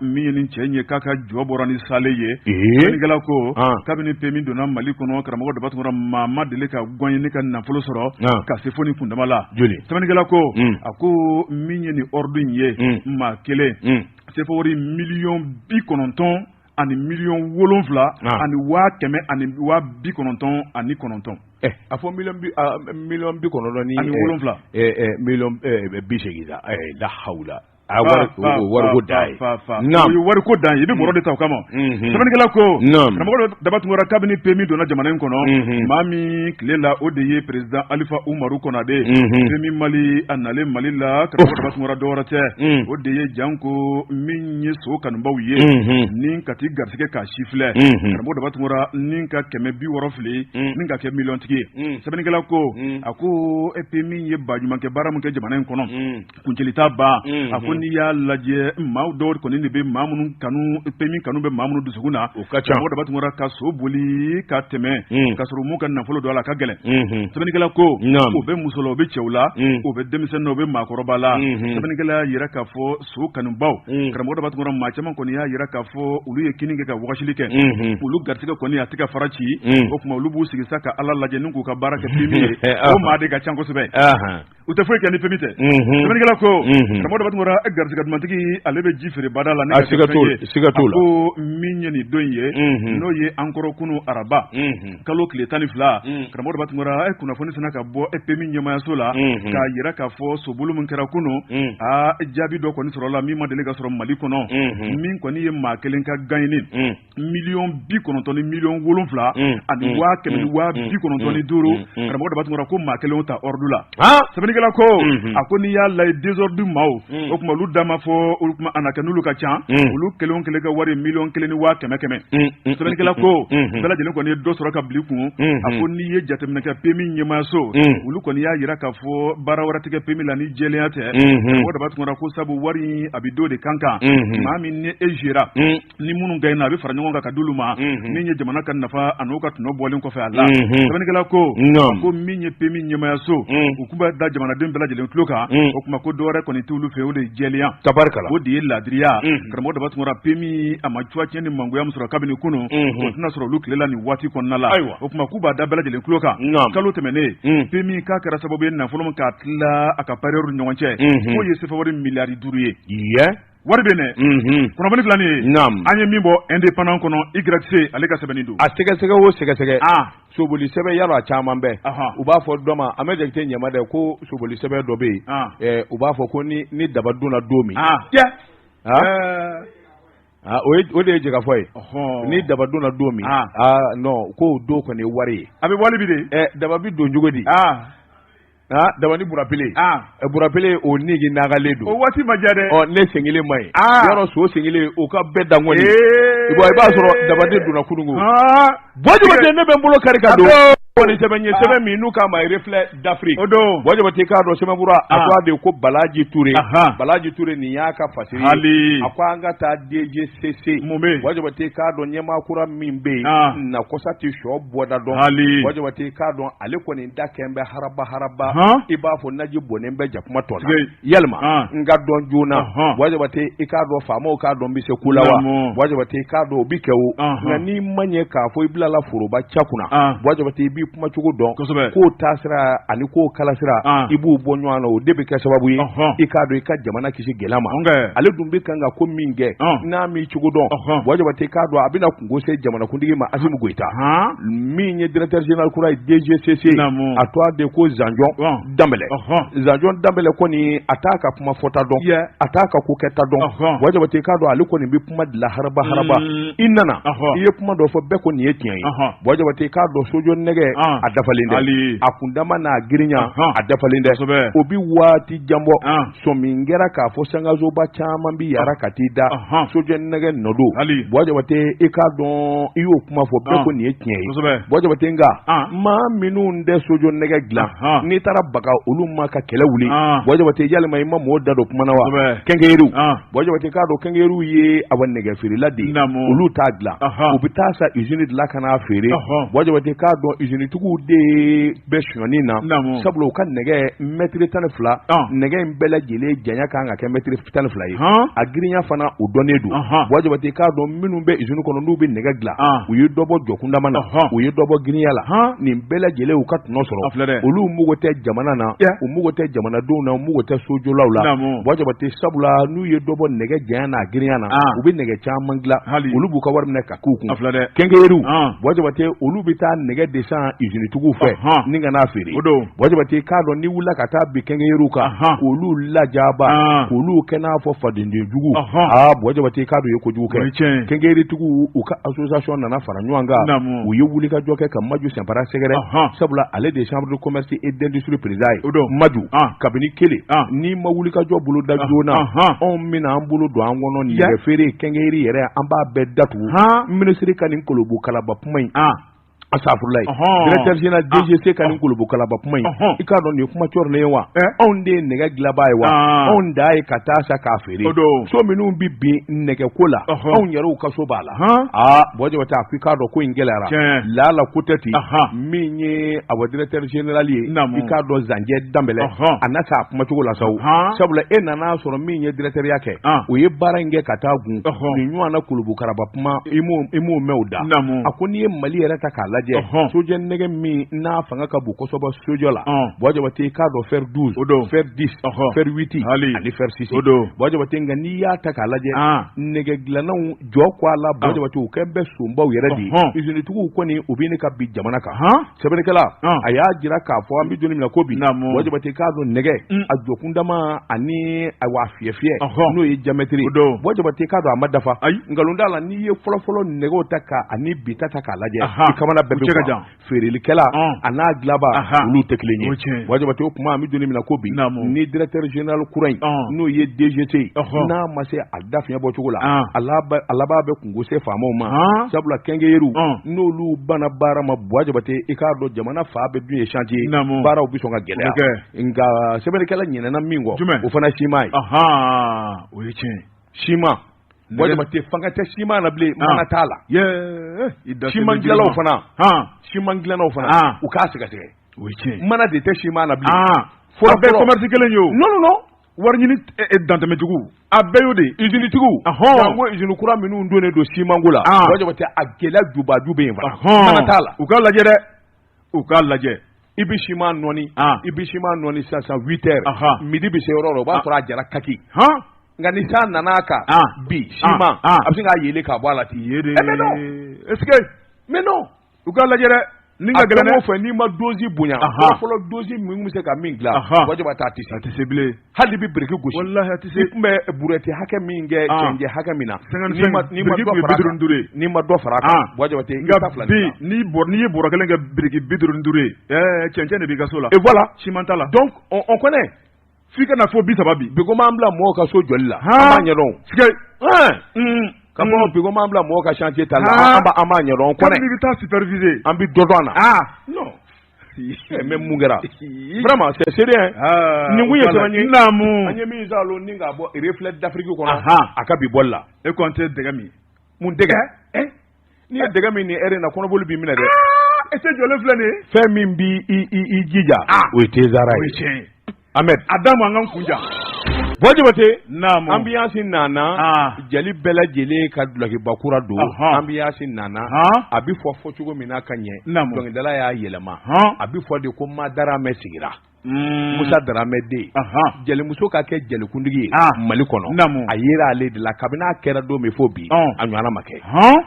min ye nin cɛ in ye k'a ka jɔ bɔra ni sale ye sɛbɛnnikɛla ko kabini PMI donna Mali kɔnɔ karamɔgɔ Dabatungara maa ma deli ka gɔn ne ka nafolo sɔrɔ ka se fo ni kundama la sɛbɛnnikɛla ko a ko min ye nin ordre in ye maa kelen sefawari 90,000 ani 7,000,000 ani 100,000 ani 90,000 ani 9 a fɔ million 90 ni ani 7 million 80 la hawla wariko da ye o ye wariko da ye i bɛ bɔrɔ de ta o kama sɛbɛnnikɛla ko karamɔgɔ Dabatungara kabini PMI donna jamana in kɔnɔ maa min tile la o de ye président Alifa Umaru Konate PMI Mali a nalen Mali la karamɔgɔ Dabatungara dɔwɛrɛ tɛ o de ye janko min ye so kanubaw ye ni ka t'i garisɛgɛ k'a si filɛ karamɔgɔ Dabatungara ni ka 160 fili ni ka kɛ miliyɔntigi ye sɛbɛnnikɛla ko a ko PMI ye baɲumankɛ baara min kɛ jamana in kɔnɔ kuncɛli t'a ban a ko n'i y'a lajɛ maa dɔw kɔni de bɛ maa minnu kanu PMI kanu bɛ maa minnu dusukun na karamɔgɔ Dabatungara ka so boli ka tɛmɛ ka sɔrɔ mun ka nafolo don a la ka gɛlɛn sɛbɛnnikɛla ko o bɛ muso la o bɛ cɛw la o bɛ denmisɛnnin na o bɛ maakɔrɔba la sɛbɛnnikɛla y'a yira k'a fɔ so kanubaw karamɔgɔ Dabatungara maa caman kɔni y'a yira k'a fɔ olu ye kini kɛ ka wɔgɔsili kɛ olu garisɛgɛ kɔni a tɛ ka fara ci o tuma olu b'u sigi sa ka Ala lajɛ ni k'u ka baara kɛ PMI ye o maa de ka ca kosɛbɛ u tɛ foyi kɛ ni PMI tɛ sɛbɛnnikɛla ko karamɔgɔ Dabatungara garisɛgɛ dumatigi ale bɛ ji feere bada la ne ka siga t'o la ko min ye nin don ye n'o ye an kɔrɔ kunu araba kalo tile 12 karamɔgɔ Dabatungara kunnafoni sina ka bɔ PMI ɲɛmayaso la k'a yira k'a fɔ sobolo min kɛra kunu jaabi dɔ kɔni sɔrɔ la min ma deli ka sɔrɔ Mali kɔnɔ min kɔni ye maa kelen ka gagné 90,000,000 ni 7,000,000 ani 190,000 karamɔgɔ Dabatungara ko maa kelen ta ordre la sɛbɛnnikɛla ko a ko n'i y'a lajɛ désordre maaw o tuma olu da ma fɔ olu kuma a na kɛ n'olu ka ca olu kelen kelen ka wari 1,100,000 ni 100,000 sɛbɛnnikɛla ko bɛɛ lajɛlen kɔni ye dɔ sɔrɔ ka bili kun a ko n'i ye jateminɛ kɛ PMI ɲɛmayaso olu kɔni y'a yira k'a fɔ baara wɛrɛ tɛ kɛ PMI la ni jɛlenya tɛ karamɔgɔ Dabatungara ko sabu wari a bɛ don de kan maa min ni e gérera ni minnu gagné na a bɛ fara ɲɔgɔn kan ka d'olu ma min ye jamana ka nafa a n'o ka tɔnɔ bɔlen kɔfɛ a la sɛbɛnnikɛla ko min ye PMI ɲɛmayaso u kun bɛ da jamanaden bɛɛ lajɛlen tulo kan o kuma ko dɔwɛrɛ kɔni t'olu fɛ o de ye jɛlenya tabarikala o de ye ladiriya karamɔgɔ Dabatungara PMI a ma cogoya tiɲɛ ni mangoya min sɔrɔ kabini kunun o tɛna sɔrɔ olu tile la nin waati kɔnɔna la o kuma k'u b'a da bɛɛ lajɛlen tulo kan kalo tɛmɛnen PMI k'a kɛra sababu ye nafolo min k'a tila a ka partenaires ni ɲɔgɔn cɛ k'o ye sefawari miliyari 5 ye wari bɛ nɛ kunnafoni filɛ nin ye an ye min bɔ indépendant kɔnɔ YC ale ka sɛbɛnni don a sɛgɛsɛgɛ o sɛgɛsɛgɛ soboli sɛbɛn yalɔ a caman bɛɛ u b'a fɔ dɔ ma Ahmed Jakite ɲɛma dɛ ko soboli sɛbɛn dɔ bɛ yen u b'a fɔ ko ni daba dunna don min o de ye jɛgɛfɔ ye ni daba dunna don min non ko don kɔni ye wari ye a bɛ wari bi de daba bi don cogo di daba ni burapele burapele o nigi nagalen don o waati ma ja dɛ ne sen kelen ma ye yɔrɔ so sen kelen o ka bɛɛ dangɔni i b'a sɔrɔ dabaden donna kununko Bɔjibate ne bɛ n bolo kari ka don kɔni sɛbɛn ye sɛbɛn min n'u k'a ma reflet d'Afrique Bɔjibate k'a dɔn sɛbɛnbura a ko a de ko Balaji Ture Balaji Ture nin y'a ka fasiri a ko an ka taa DGCC mun bɛ Bɔjibate k'a dɔn ɲɛmaa kura min bɛ yen na kosa tɛ sɔ bɔda dɔn Bɔjibate k'a dɔn ale kɔni da kɛn bɛ haraba i b'a fɔ naji bɔnnen bɛ jakuma tɔ la yalima n ka dɔn joona Bɔjibate i k'a dɔn faamaw k'a dɔn bɛ se ko la wa Bɔjibate k'a dɔn o bi kɛ o nka n'i ma ɲɛ k'a fɔ i bila la foroba cɛ kunna Bɔjibate i b'i kuma cogo dɔn k'o taasira ani k'o kalasira i b'u bɔ ɲɔgɔn na o de bɛ kɛ sababu ye i k'a dɔn i ka jamana kisi gɛlɛya ma ale dun bɛ kan ka ko min kɛ n'a m'i cogo dɔn Bɔjibate k'a dɔn a bɛna kungo se jamanakuntigi ma Asimu Goyita min ye directeur général kura ye DGCC a tɔgɔ de ko Zanjɔn Danbɛlɛ Zanjɔn Danbɛlɛ kɔni a t'a ka kuma fɔta dɔn a t'a ka ko kɛta dɔn Bɔjibate k'a dɔn ale kɔni bɛ kuma de la haraba i nana i ye kuma dɔ fɔ bɛɛ ko nin ye tiɲɛ ye Bɔjibate k'a dɔn sojo nɛgɛ a dafalen dɛ a kundama n'a girinya a dafalen dɛ o bi waati janbɔ sɔmin kɛra k'a fɔ sangazoba caman bi yara ka t'i da sojo nɛgɛ nɔdo Bɔjibate i k'a dɔn i y'o kuma fɔ bɛɛ ko nin ye tiɲɛ ye Bɔjibate nka maa minnu tɛ sojo nɛgɛ dilan n'i taara baga olu ma ka kɛlɛ wuli Bɔjibate yalima i ma mɔgɔw da don kuma na wa kɛnkɛyiriw Bɔjibate k'a dɔn kɛnkɛyiriw ye a nɛgɛ feerela de olu t'a dilan u bɛ taa sa usine dilan ka n'a feere Bɔjibate k'a dɔn usine tigiw de bɛ sonyani na sabula u ka nɛgɛ mètre 12 nɛgɛ in bɛɛ lajɛlen janya kan ka kɛ mètre 12 ye a girinya fana o dɔnnen don Bɔjibate k'a dɔn minnu bɛ usine kɔnɔ n'u bɛ nɛgɛ dilan u ye dɔ bɔ jɔkundama na u ye dɔ bɔ girinya la nin bɛɛ lajɛlen u ka tɔnɔ sɔrɔ olu mugu tɛ jamana na u mugu tɛ jamanadenw na u mugu tɛ sojolaw la Bɔjibate sabula n'u ye dɔ bɔ nɛgɛ janya na girinya na u bɛ nɛgɛ caman dilan olu b'u ka wari minɛ ka k'u kun kɛnkɛyiriw Bɔjibate olu bɛ taa nɛgɛ de san usine tigiw fɛ ni ka n'a feere Bɔjibate k'a dɔn ni wulila ka taa bi kɛnkɛyiriw kan k'olu lajaba k'olu kɛ n'a fɔ fadendenjugu Bɔjibate k'a dɔn ye kojugu kɛ kɛnkɛyiritigiw u ka association nana fara ɲɔgɔn kan u ye wulikajɔ kɛ ka Maju Sanpara sɛgɛrɛ sabula ale de chambre de commerce et d'industrie président ye Maju kabini kelen n'i ma wulikajɔ bolo da joona anw bɛna an bolo don an kɔnɔ nɛgɛ feere kɛnkɛyiri yɛrɛ an b'a bɛɛ datugu ministre ka nin kolobo kalaba kuma in asafurulayi directeur général DGC ka nin kolobo kalaba kuma in i k'a dɔn nin ye kuma cɔrilen ye wa anw de ye nɛgɛ dilanbaa ye wa anw da ye ka taa sa k'a feere so minnu bi bin nɛgɛko la anw yɛrɛw ka so b'a la Bɔjibate a fɔ i k'a dɔn ko in gɛlɛyara lala ko tɛ ten min ye a directeur général ye i k'a dɔn Zanjɛ Danbɛlɛ a na sa a kumacogo la sawo sabula e nana sɔrɔ min ye directeur ya kɛ o ye baara in kɛ ka taa gun nin ɲɔgɔn na kolobo kalaba kuma i m'o mɛn o da a ko n'i ye Mali yɛrɛ ta k'a lajɛ sojɛ nɛgɛ min n'a fanga ka bon kosɛbɛ sojɔ la Bɔjibate k'a dɔn fer 12 fer 10 fer 8 ani fer 6 Bɔjibate nka n'i y'a ta k'a lajɛ nɛgɛ dilannaw jɔ ko a la Bɔjibate u kɛ bɛ sonbaw yɛrɛ de usine tigiw kɔni u bɛ ne ka bi jamana kan sɛbɛnnikɛla a y'a jira k'a fɔ an bɛ don min na ko bi Bɔjibate k'a dɔn nɛgɛ a jɔkundama ani a wa fiyɛ n'o ye diamètre Bɔjibate k'a dɔn a ma dafa nkalonda la n'i ye fɔlɔfɔlɔ nɛgɛw ta ka ani bi ta k'a lajɛ i kamana bɛɛ bɛ kuwa feerelikɛla a n'a dilanba olu tɛ kelen ye Bɔjibate o kuma an bɛ don min na ko bi ni directeur général kura in n'o ye DGT n'a ma se a da fiɲɛ bɔ cogo la a laban bɛ kungo se faamaw ma sabula kɛnkɛyiriw n'olu banna baara ma Bɔjibate i k'a dɔn jamana fa bɛɛ dun ye chantier baaraw bɛ sɔn ka gɛlɛya nka sɛbɛnnikɛla ɲinɛna min kɔ o fana siman ye o ye tiɲɛ siman Bɔjibate fanga tɛ siman na bilen mana t'a la siman dilanlaw fana u k'a sɛgɛsɛgɛ o ye tiɲɛ mana de tɛ siman na bilen fɔlɔ bɛɛ commerce kelen ye o non wari ɲini dantɛmɛjugu a bɛɛ y'o de usine tigiw n ko usine kura minnu donnen don simanko la Bɔjibate a gɛlɛya jubaju bɛ yen fana mana t'a la u k'a lajɛ dɛ u k'a lajɛ i bɛ siman nɔɔni sisan 8 heures midi bɛ se yɔrɔ o b'a sɔrɔ a jara kaki nka ni sa nana kan bi siman a bɛ se k'a yelen k'a bɔ a la ten mais non est-ce que mais non u k'a lajɛ dɛ ni ka gɛlɛn dɛ fɛ n'i ma dosi bonya fɔlɔ dosi min bɛ se ka min dilan wajaba t'a tɛ se a tɛ se bilen hali bɛ biriki gosi wallahi a tɛ se i tun bɛ burɛti hakɛ min kɛ cɛncɛn hakɛ min na n'i ma dɔ fara a kan wajaba tɛ nka bi n'i ye bɔrɔ kelen kɛ biriki 55 ye cɛncɛn de b'i ka so la et voilà ciman t'a la donc on connaît f'i ka na fɔ 30 bi bi ko m'an bila mɔgɔw ka so jɔli la an b'a ɲɛdɔn ka fɔ bi ko m'an bila mɔgɔw ka chantier ta la an b'a ɲɛdɔn on connaît comme n'i bɛ taa superviser an bɛ dɔ dɔn a na non mais mun kɛra vraiment c'est sérieux nin kun ye sɛbɛn ye an ye min salo ni k'a bɔ reflet d'Afrique kɔnɔ a ka bi bɔli la e ko an tɛ dɛgɛ min mun dɛgɛ n'i ye dɛgɛ min ni heure na kɔnɔboli b'i minɛ dɛ e tɛ jɔlen filɛ nin ye fɛn min b'i i jija o ye tezara ye o ye tiɲɛ ye Ahmed a d'a ma an k'an kunja Bojabate naamu ambiance nana jali bɛɛ lajɛlen ka dulokibakura don ambiance nana a bɛ fɔ cogo min na ka ɲɛ dɔnkilidala y'a yɛlɛma a bɛ fɔ de ko Madaramɛ sigira Musa Daramɛ den jelimuso ka kɛ jelikuntigi ye Mali kɔnɔ a yera ale de la kabini a kɛra don min fo bi a ɲɔgɔnna ma kɛ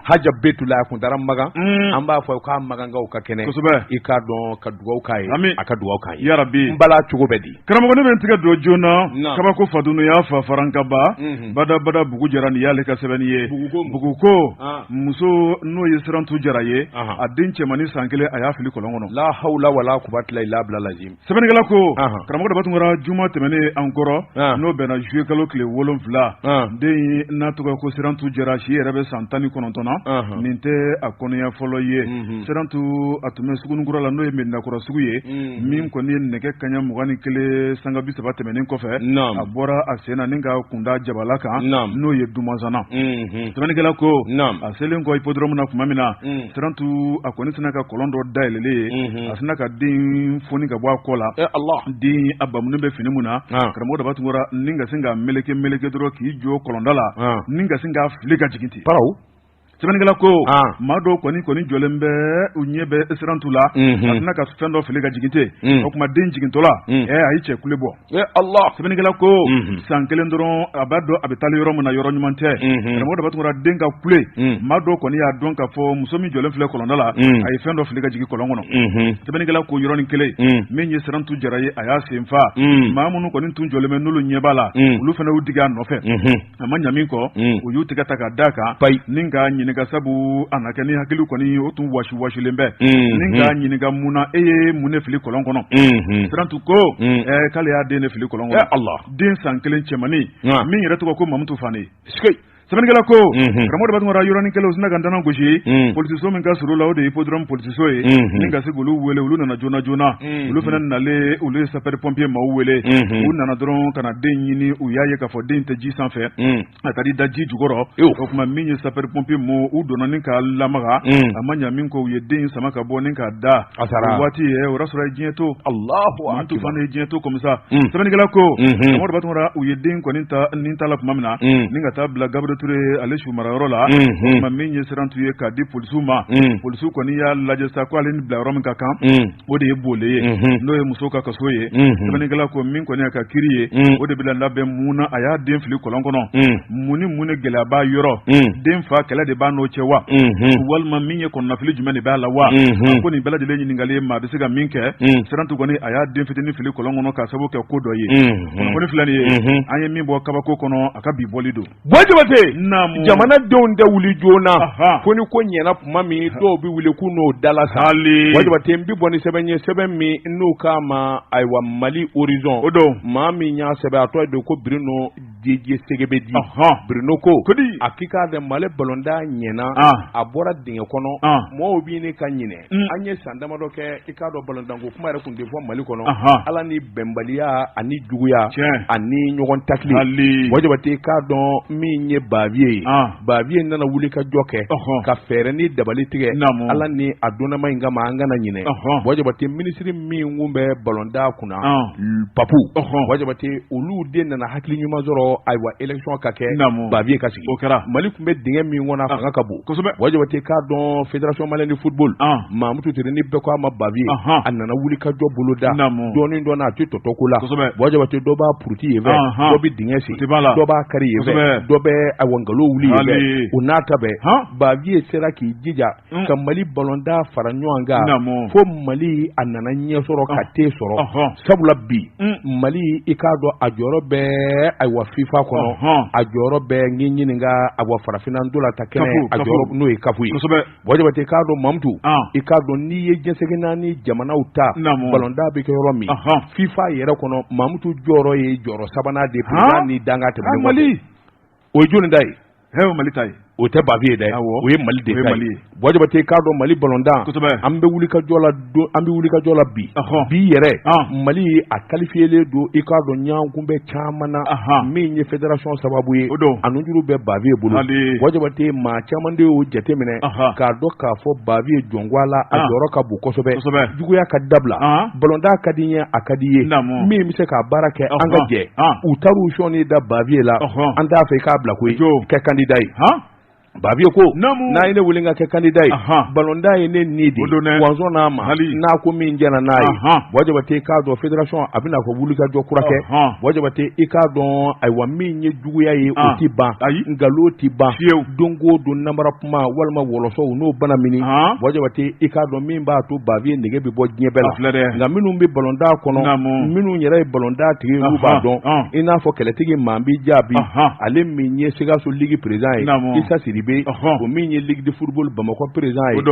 Haja Betula a kun taara Magan an b'a fɔ k'a Magankaw ka kɛnɛ i k'a dɔn ka dugawu k'a ye a ka dugawu k'a ye yarabi n bala cogo bɛ di karamɔgɔ ne bɛ n tigɛ don joona kabako Fadunu y'a fa Farankaba badabada Bugu Jara nin y'ale ka sɛbɛnni ye Bugu ko muso n'o ye Sirantu Jara ye a den cɛmannin san 1 a y'a fili kɔlɔn kɔnɔ la hawla wala quwwata illa billah sɛbɛnnikɛla ko karamɔgɔ Dabatungara juma tɛmɛnen an kɔrɔ n'o bɛnna juillet kalo tile 7 den n'a tɔgɔ ko Sirantu Jara si yɛrɛ bɛ san 19 na nin tɛ a kɔnɔya fɔlɔ ye Sirantu a tun bɛ Sugunikura la n'o ye Medinakɔrɔ sugu ye min kɔni ye nɛgɛ kaɲa 21 sanga 30 tɛmɛnen kɔfɛ a bɔra a sen na ni ka kunda jabala kan n'o ye Dumanzana sɛbɛnnikɛla ko a selen kɔ hippodrome na tuma min na Sirantu a kɔni sina ka kɔlɔn dɔ dayɛlɛlen ye a sina ka den foni ka bɔ a kɔ la den a bamunen bɛ fini mun na karamɔgɔ Dabatungara ni ka sin ka meleke dɔrɔn k'i jɔ kɔlɔnda la ni ka sin ka fili ka jigin ten sɛbɛnnikɛla ko maa dɔw kɔni jɔlen bɛ u ɲɛ bɛ Sirantu la a tɛna ka fɛn dɔ fili ka jigin ten o tuma den jigintɔ la a ye cɛ kule bɔ sɛbɛnnikɛla ko san 1 dɔrɔn a b'a dɔn a bɛ taali yɔrɔ min na yɔrɔ ɲuman tɛ karamɔgɔ Dabatungara den ka kule maa dɔw kɔni y'a dɔn k'a fɔ muso min jɔlen filɛ kɔlɔnda la a ye fɛn dɔ fili ka jigin kɔlɔn kɔnɔ sɛbɛnnikɛla ko yɔrɔnin kelen min ye Sirantu Jara ye a y'a sen fa maa minnu kɔni tun jɔlen bɛ n'olu ɲɛ b'a la olu fana y'u digi a nɔfɛ a ma ɲa min kɔ u y'u tɛgɛ ta ka d'a kan ni ka ɲininka sabu a na kɛ ni hakili kɔni o tun wasiwasilen bɛ ni ka ɲininka mun na e ye mun ne fili kɔlɔn kɔnɔ Sirantu ko k'ale y'a den ne fili kɔlɔn kɔnɔ den san 1 cɛmannin min yɛrɛ tɔgɔ ko Mamutu Fane sɛbɛnnikɛla ko karamɔgɔ Dabatungara yɔrɔnin kelen u sina ka ntanan gosi politiso min ka surun la o de ye hippodrome politiso ye ni ka se k'olu wele olu nana joona olu fana nalen olu ye sapeur pompier maaw wele u nana dɔrɔn ka na den ɲini u y'a ye k'a fɔ den tɛ ji sanfɛ a ka di da ji jukɔrɔ o tuma min ye sapeur pompier maaw u donna ni k'a lamaga a ma ɲa min kɔ u ye den sama ka bɔ ni k'a da o waati o y'a sɔrɔ a ye diɲɛ to Mamutu Fane ye diɲɛ to comme ça sɛbɛnnikɛla ko karamɔgɔ Dabatungara u ye den kɔni ta la tuma min na ni ka taa bila Gabriel Touré ale su marayɔrɔ la o tuma min ye Sirantu ye k'a di polisiw ma polisiw kɔni y'a lajɛ sa ko ale ni bila yɔrɔ min ka kan o de ye Bole ye n'o ye muso ka kaso ye sɛbɛnnikɛla ko min kɔni y'a ka kiri ye o de bɛna labɛn mun na a y'a den fili kɔlɔn kɔnɔ mun ni gɛlɛya b'a yɔrɔ den fa kɛlɛ de b'a n'o cɛ wa walima min ye kɔnɔnafili jumɛn de b'a la wa ko nin bɛɛ lajɛlen ɲininkali maa bɛ se ka min kɛ Sirantu kɔni a y'a den fitinin fili kɔlɔn kɔnɔ k'a sababu kɛ ko dɔ ye kunnafoni filɛ nin ye an ye min bɔ kabako kɔnɔ a ka bi bɔli don jamanadenw tɛ wuli joona ko ni ko ɲɛna tuma min dɔw bɛ wuli k'u n'o dala sa Bojabate n bɛ bɔ ni sɛbɛn ye sɛbɛn min n'o k'a ma ayiwa Mali horizon o don maa min y'a sɛbɛn a tɔgɔ de ko Bruno Didier Segebedi Bruno ko a k'i k'a dɔn Mali balonda ɲɛna a bɔra dingɛ kɔnɔ mɔgɔw b'i ni ka ɲinɛ an ye san damadɔ kɛ i k'a dɔn balontanko kuma yɛrɛ tun tɛ fɔ Mali kɔnɔ ala ni bɛnbaliya ani juguya ani ɲɔgɔn takili Bojabate k'a dɔn min ye Baviye nana wuli ka jɔ kɛ ka fɛɛrɛ ni dabali tigɛ ala ni a donnama in kama an kana ɲinɛ Bojabate minisiri min kun bɛ balonda kunna Papu Bojabate olu de nana hakili ɲuman sɔrɔ ayiwa élection ka kɛ Naamu. Bavier ka sigi O kɛra. Mali tun bɛ dingɛ min kɔnɔ a fanga ka bon Kosɛbɛ. Wajabate k'a dɔn fédération malienne de football Mamutu Ture ni bɛɛ ko a ma Bavier a nana wuli ka jɔ boloda Naamu. dɔɔni dɔɔni a tɛ tɔtɔ ko la Kosɛbɛ. Wajabate dɔ b'a puruti yen fɛ dɔ bɛ dingɛ sen O tɛ ban la. dɔ b'a kari yen fɛ Kosɛbɛ. dɔ bɛ ayiwa nkalon wuli yen fɛ Hali. o n'a ta bɛɛ Bavier sera k'i jija ka Mali ballonda fara ɲɔgɔn kan Naamu. fo Mali a nana ɲɛ sɔrɔ ka te sɔrɔ sabula bi Mali i k'a dɔn a jɔyɔrɔ bɛɛ ayiwa FIFA kɔnɔ a jɔyɔrɔ bɛɛ n ɲininka ayiwa farafinna ndolantan kɛnɛ a jɔyɔrɔ n'o ye kafu ye Wajabate k'a dɔn Mamutu i k'a dɔn n'i ye diɲɛsegin naani jamanaw ta ballonda bɛ kɛ yɔrɔ min FIFA yɛrɛ kɔnɔ Mamutu jɔyɔrɔ ye jɔyɔrɔ sabanan de président ni danga tɛmɛnen Mali o ye jɔnni da ye o Mali ta ye o tɛ Bavier dɛ o ye Mali de ta ye Wajabate k'a dɔn Mali ballonda an bɛ wuli ka jɔ la bi bi yɛrɛ Mali a qualifiélen don i k'a dɔn ɲɔgɔn bɛ caman na min ye fédération sababu ye a nujuru bɛ Bavier bolo Wajabate maa caman de y'o jateminɛ k'a dɔn k'a fɔ Bavier jɔngo la a jɔyɔrɔ ka bon kosɛbɛ juguya ka dabila ballonda ka di n ye a ka di ye min bɛ se k'a baara kɛ an ka jɛ u taar'u sɔnni da Bavier la an t'a fɛ i k'a bila koyi kɛ candidat ye Bavier ko n'a ye ne wele ka kɛ candidat ye ballonda ye ne ni de Wanzɔn n'a ma n'a ko min jɛna n'a ye Wajabate k'a dɔn fédération a bɛna fɔ wuli ka jɔ kura kɛ Wajabate i k'a dɔn ayiwa min ye juguya ye o ti ban nkalon ti ban don o don namara kuma walima wɔlɔsɔw n'o bana mini Wajabate i k'a dɔn min b'a to Bavier nege bɛ bɔ diɲɛ bɛɛ la nka minnu bɛ ballonda kɔnɔ minnu yɛrɛ ye ballonda tigi olu b'a dɔn i n'a fɔ kɛlɛtigi maa b'i jaabi ale min ye Sikaso Ligue président ye Issa Siribe o min ye Ligue de football Bamakɔ président ye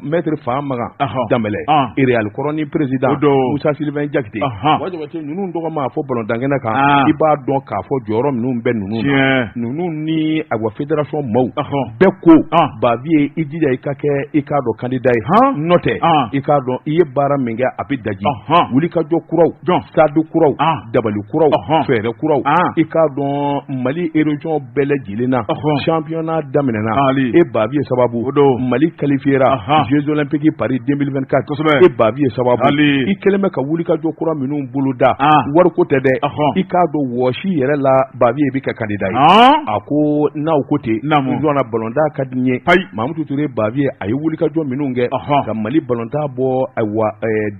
maître Fa Magan Danbɛlɛ Real kɔrɔni président Musa Sylvain Jakite Wajabate ninnu tɔgɔ ma fɔ ballontan kɛnɛ kan i b'a dɔn k'a fɔ jɔyɔrɔ minnu bɛ ninnu na ninnu ni ayiwa fédération maaw bɛɛ ko Bavier i jija i ka kɛ i k'a dɔn candidat ye n'o tɛ i k'a dɔn i ye baara min kɛ a bɛ daji wuli ka jɔ kuraw stade kuraw dabali kuraw fɛɛrɛ kuraw i k'a dɔn Mali région bɛɛ lajɛlen na championnat daminɛna e Bavier sababu Mali qualifiera Jeux olympiques Paris 2024 e Bavier sababu i kɛlen bɛ ka wuli ka jɔ kura minnu boloda wariko tɛ dɛ i k'a dɔn wɔsi yɛrɛ la Bavier bɛ kɛ candidat ye a ko n'aw ko ten n dɔnna ballonda ka di n ye Mamutu Ture Bavier a ye wuli ka jɔ minnu kɛ ka Mali ballonta bɔ ayiwa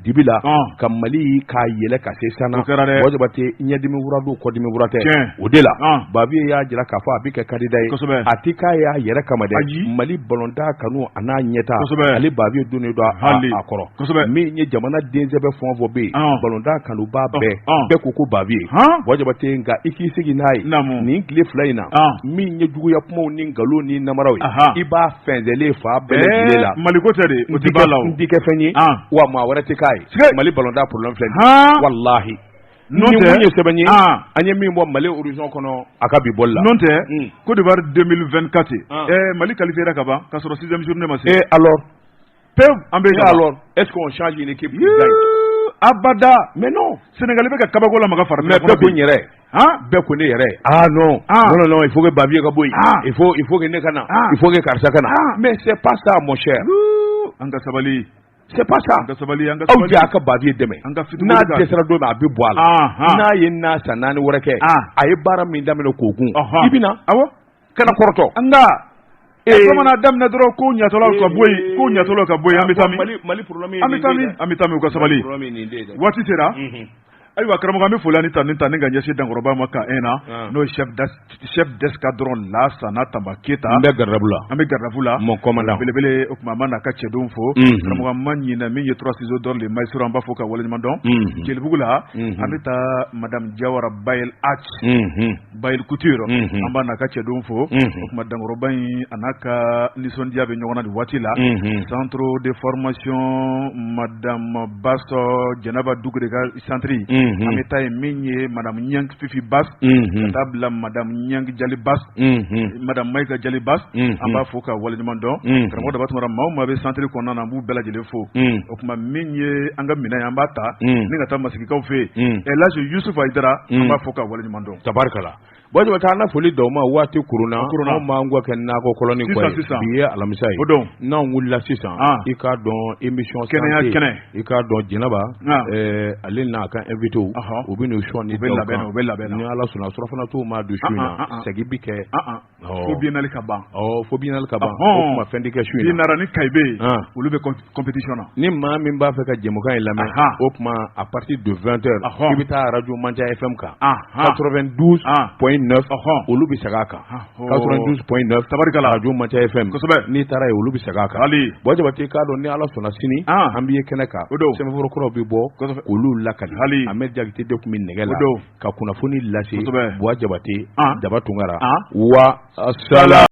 dibi la ka Mali k'a yɛlɛ ka se sana Wajabate ɲɛdimi wura don kɔdimi wura tɛ o de la Bavier y'a jira k'a fɔ a bɛ kɛ candidat ye a ti k'a y'a yɛrɛ kama dɛ Mali ballonda kanu a n'a ɲɛta ale Bavier donnen don a kɔrɔ min ye jamana densɛbɛ fɛn o fɛn bɛ yen ballonda kanu b'a bɛɛ ko ko Bavier Wajabate nka i k'i sigi n'a ye nin tile fila in na min ye juguya kumaw ni nkalon ni namaraw ye i b'a fɛnsɛlen fa bɛɛ lajɛlen la Mali ko tɛ de o tɛ b'a la n ti kɛ fɛn ye wa maa wɛrɛ tɛ k'a ye Mali ballonda problème filɛ wallahi ni mun ye sɛbɛn ye an ye min bɔ Mali horizon kɔnɔ a ka bi bɔli la non tɛ Côte d'Ivoire 2024 Mali qualifiera ka ban k'a sɔrɔ 6e journée ma se alors an bɛ alors est-ce qu'on change une équipe abada mais non Sénégal bɛ ka kabako la maga fara mais bɛɛ ko n yɛrɛ bɛɛ ko ne yɛrɛ non il faut que Bavier ka bɔ yen il faut que ne ka na il faut que karisa ka na mais c'est pas ça mon cher an ka sabali c'est pas ça aw jɛ a ka Bavier dɛmɛ n'a dɛsɛra don min a bɛ bɔ a la n'a ye n'a san 4 wɛrɛ kɛ a ye baara min daminɛ k'o gun i bɛ na kana kɔrɔtɔ bamanan daminɛ dɔrɔn ko ɲatɔlaw ka bɔ yen ko ɲatɔlaw ka bɔ yen an bɛ taa min an bɛ taa min u ka sabali waati sera ayiwa karamɔgɔ an bɛ foli ani tanni ta ni ka ɲɛsin Dankɔrɔba ma ka na n'o ye chef d'escadron Lansana Tamba Keyita an bɛ gardafu la mon commandant belebele o tuma an b'a n'a ka cɛdenw fo karamɔgɔ an ma ɲinɛ min ye 3 ciseaux d'or le maestro an b'a fɔ ka waleɲuman dɔn Jelibugu la an bɛ taa madame Jawara Bayel Ach Bayel Couture an b'a n'a ka cɛdenw fo o tuma Dankɔrɔba in a n'a ka nisɔndiya bɛ ɲɔgɔn na nin waati la centre de formation madame Basso Janaba Dugure ka centre an bɛ taa yen min ye madame Nyang Fifi Bas ka taa bila madame Nyang Jali Bas madame Maïka Jali Bas an b'a fɔ ka waleɲuman dɔn karamɔgɔ Daba Tumara maa o maa bɛ centre kɔnɔna na an b'u bɛɛ lajɛlen fo o tuma min ye an ka minɛn ye an b'a ta ni ka taa masigikaw fɛ yen Elhadji Youssoufa Aidara an b'a fɔ ka waleɲuman dɔn tabarikala bon jaba taa na foli daw ma waati kuruna ma ngwa kɛ nako koloni ko bi ye alamisa ye n'an wulila sisan i k'a dɔn émission santé i k'a dɔn Jɛnɛba ale n'a ka invité u bɛ n'u sɔn ni labɛn ni ala sɔnna surafana t'u ma du su in na segi bi kɛ fo biennale ka ban fo biennale ka ban o kuma fɛn tɛ kɛ su in na nara ni Kayibe olu bɛ compétition na ni maa min b'a fɛ ka jɛmukan in lamɛn o kuma à partir de 20h i bɛ taa radio Mandia FM kan 92.9 olu bɛ segin a kan 92.9 tabarikala radio Mandia FM kosɛbɛ n'i taara yen olu bɛ segin a kan bon Jabate k'a dɔn ni ala sɔnna sini an bɛ ye kɛnɛ kan sɛbɛnforo kɔrɔw bɛ bɔ olu lakali Ahmed Jakite de tun bɛ nɛgɛ la ka kunnafoni lase Buwa Jabate Daba Tunkara wa sala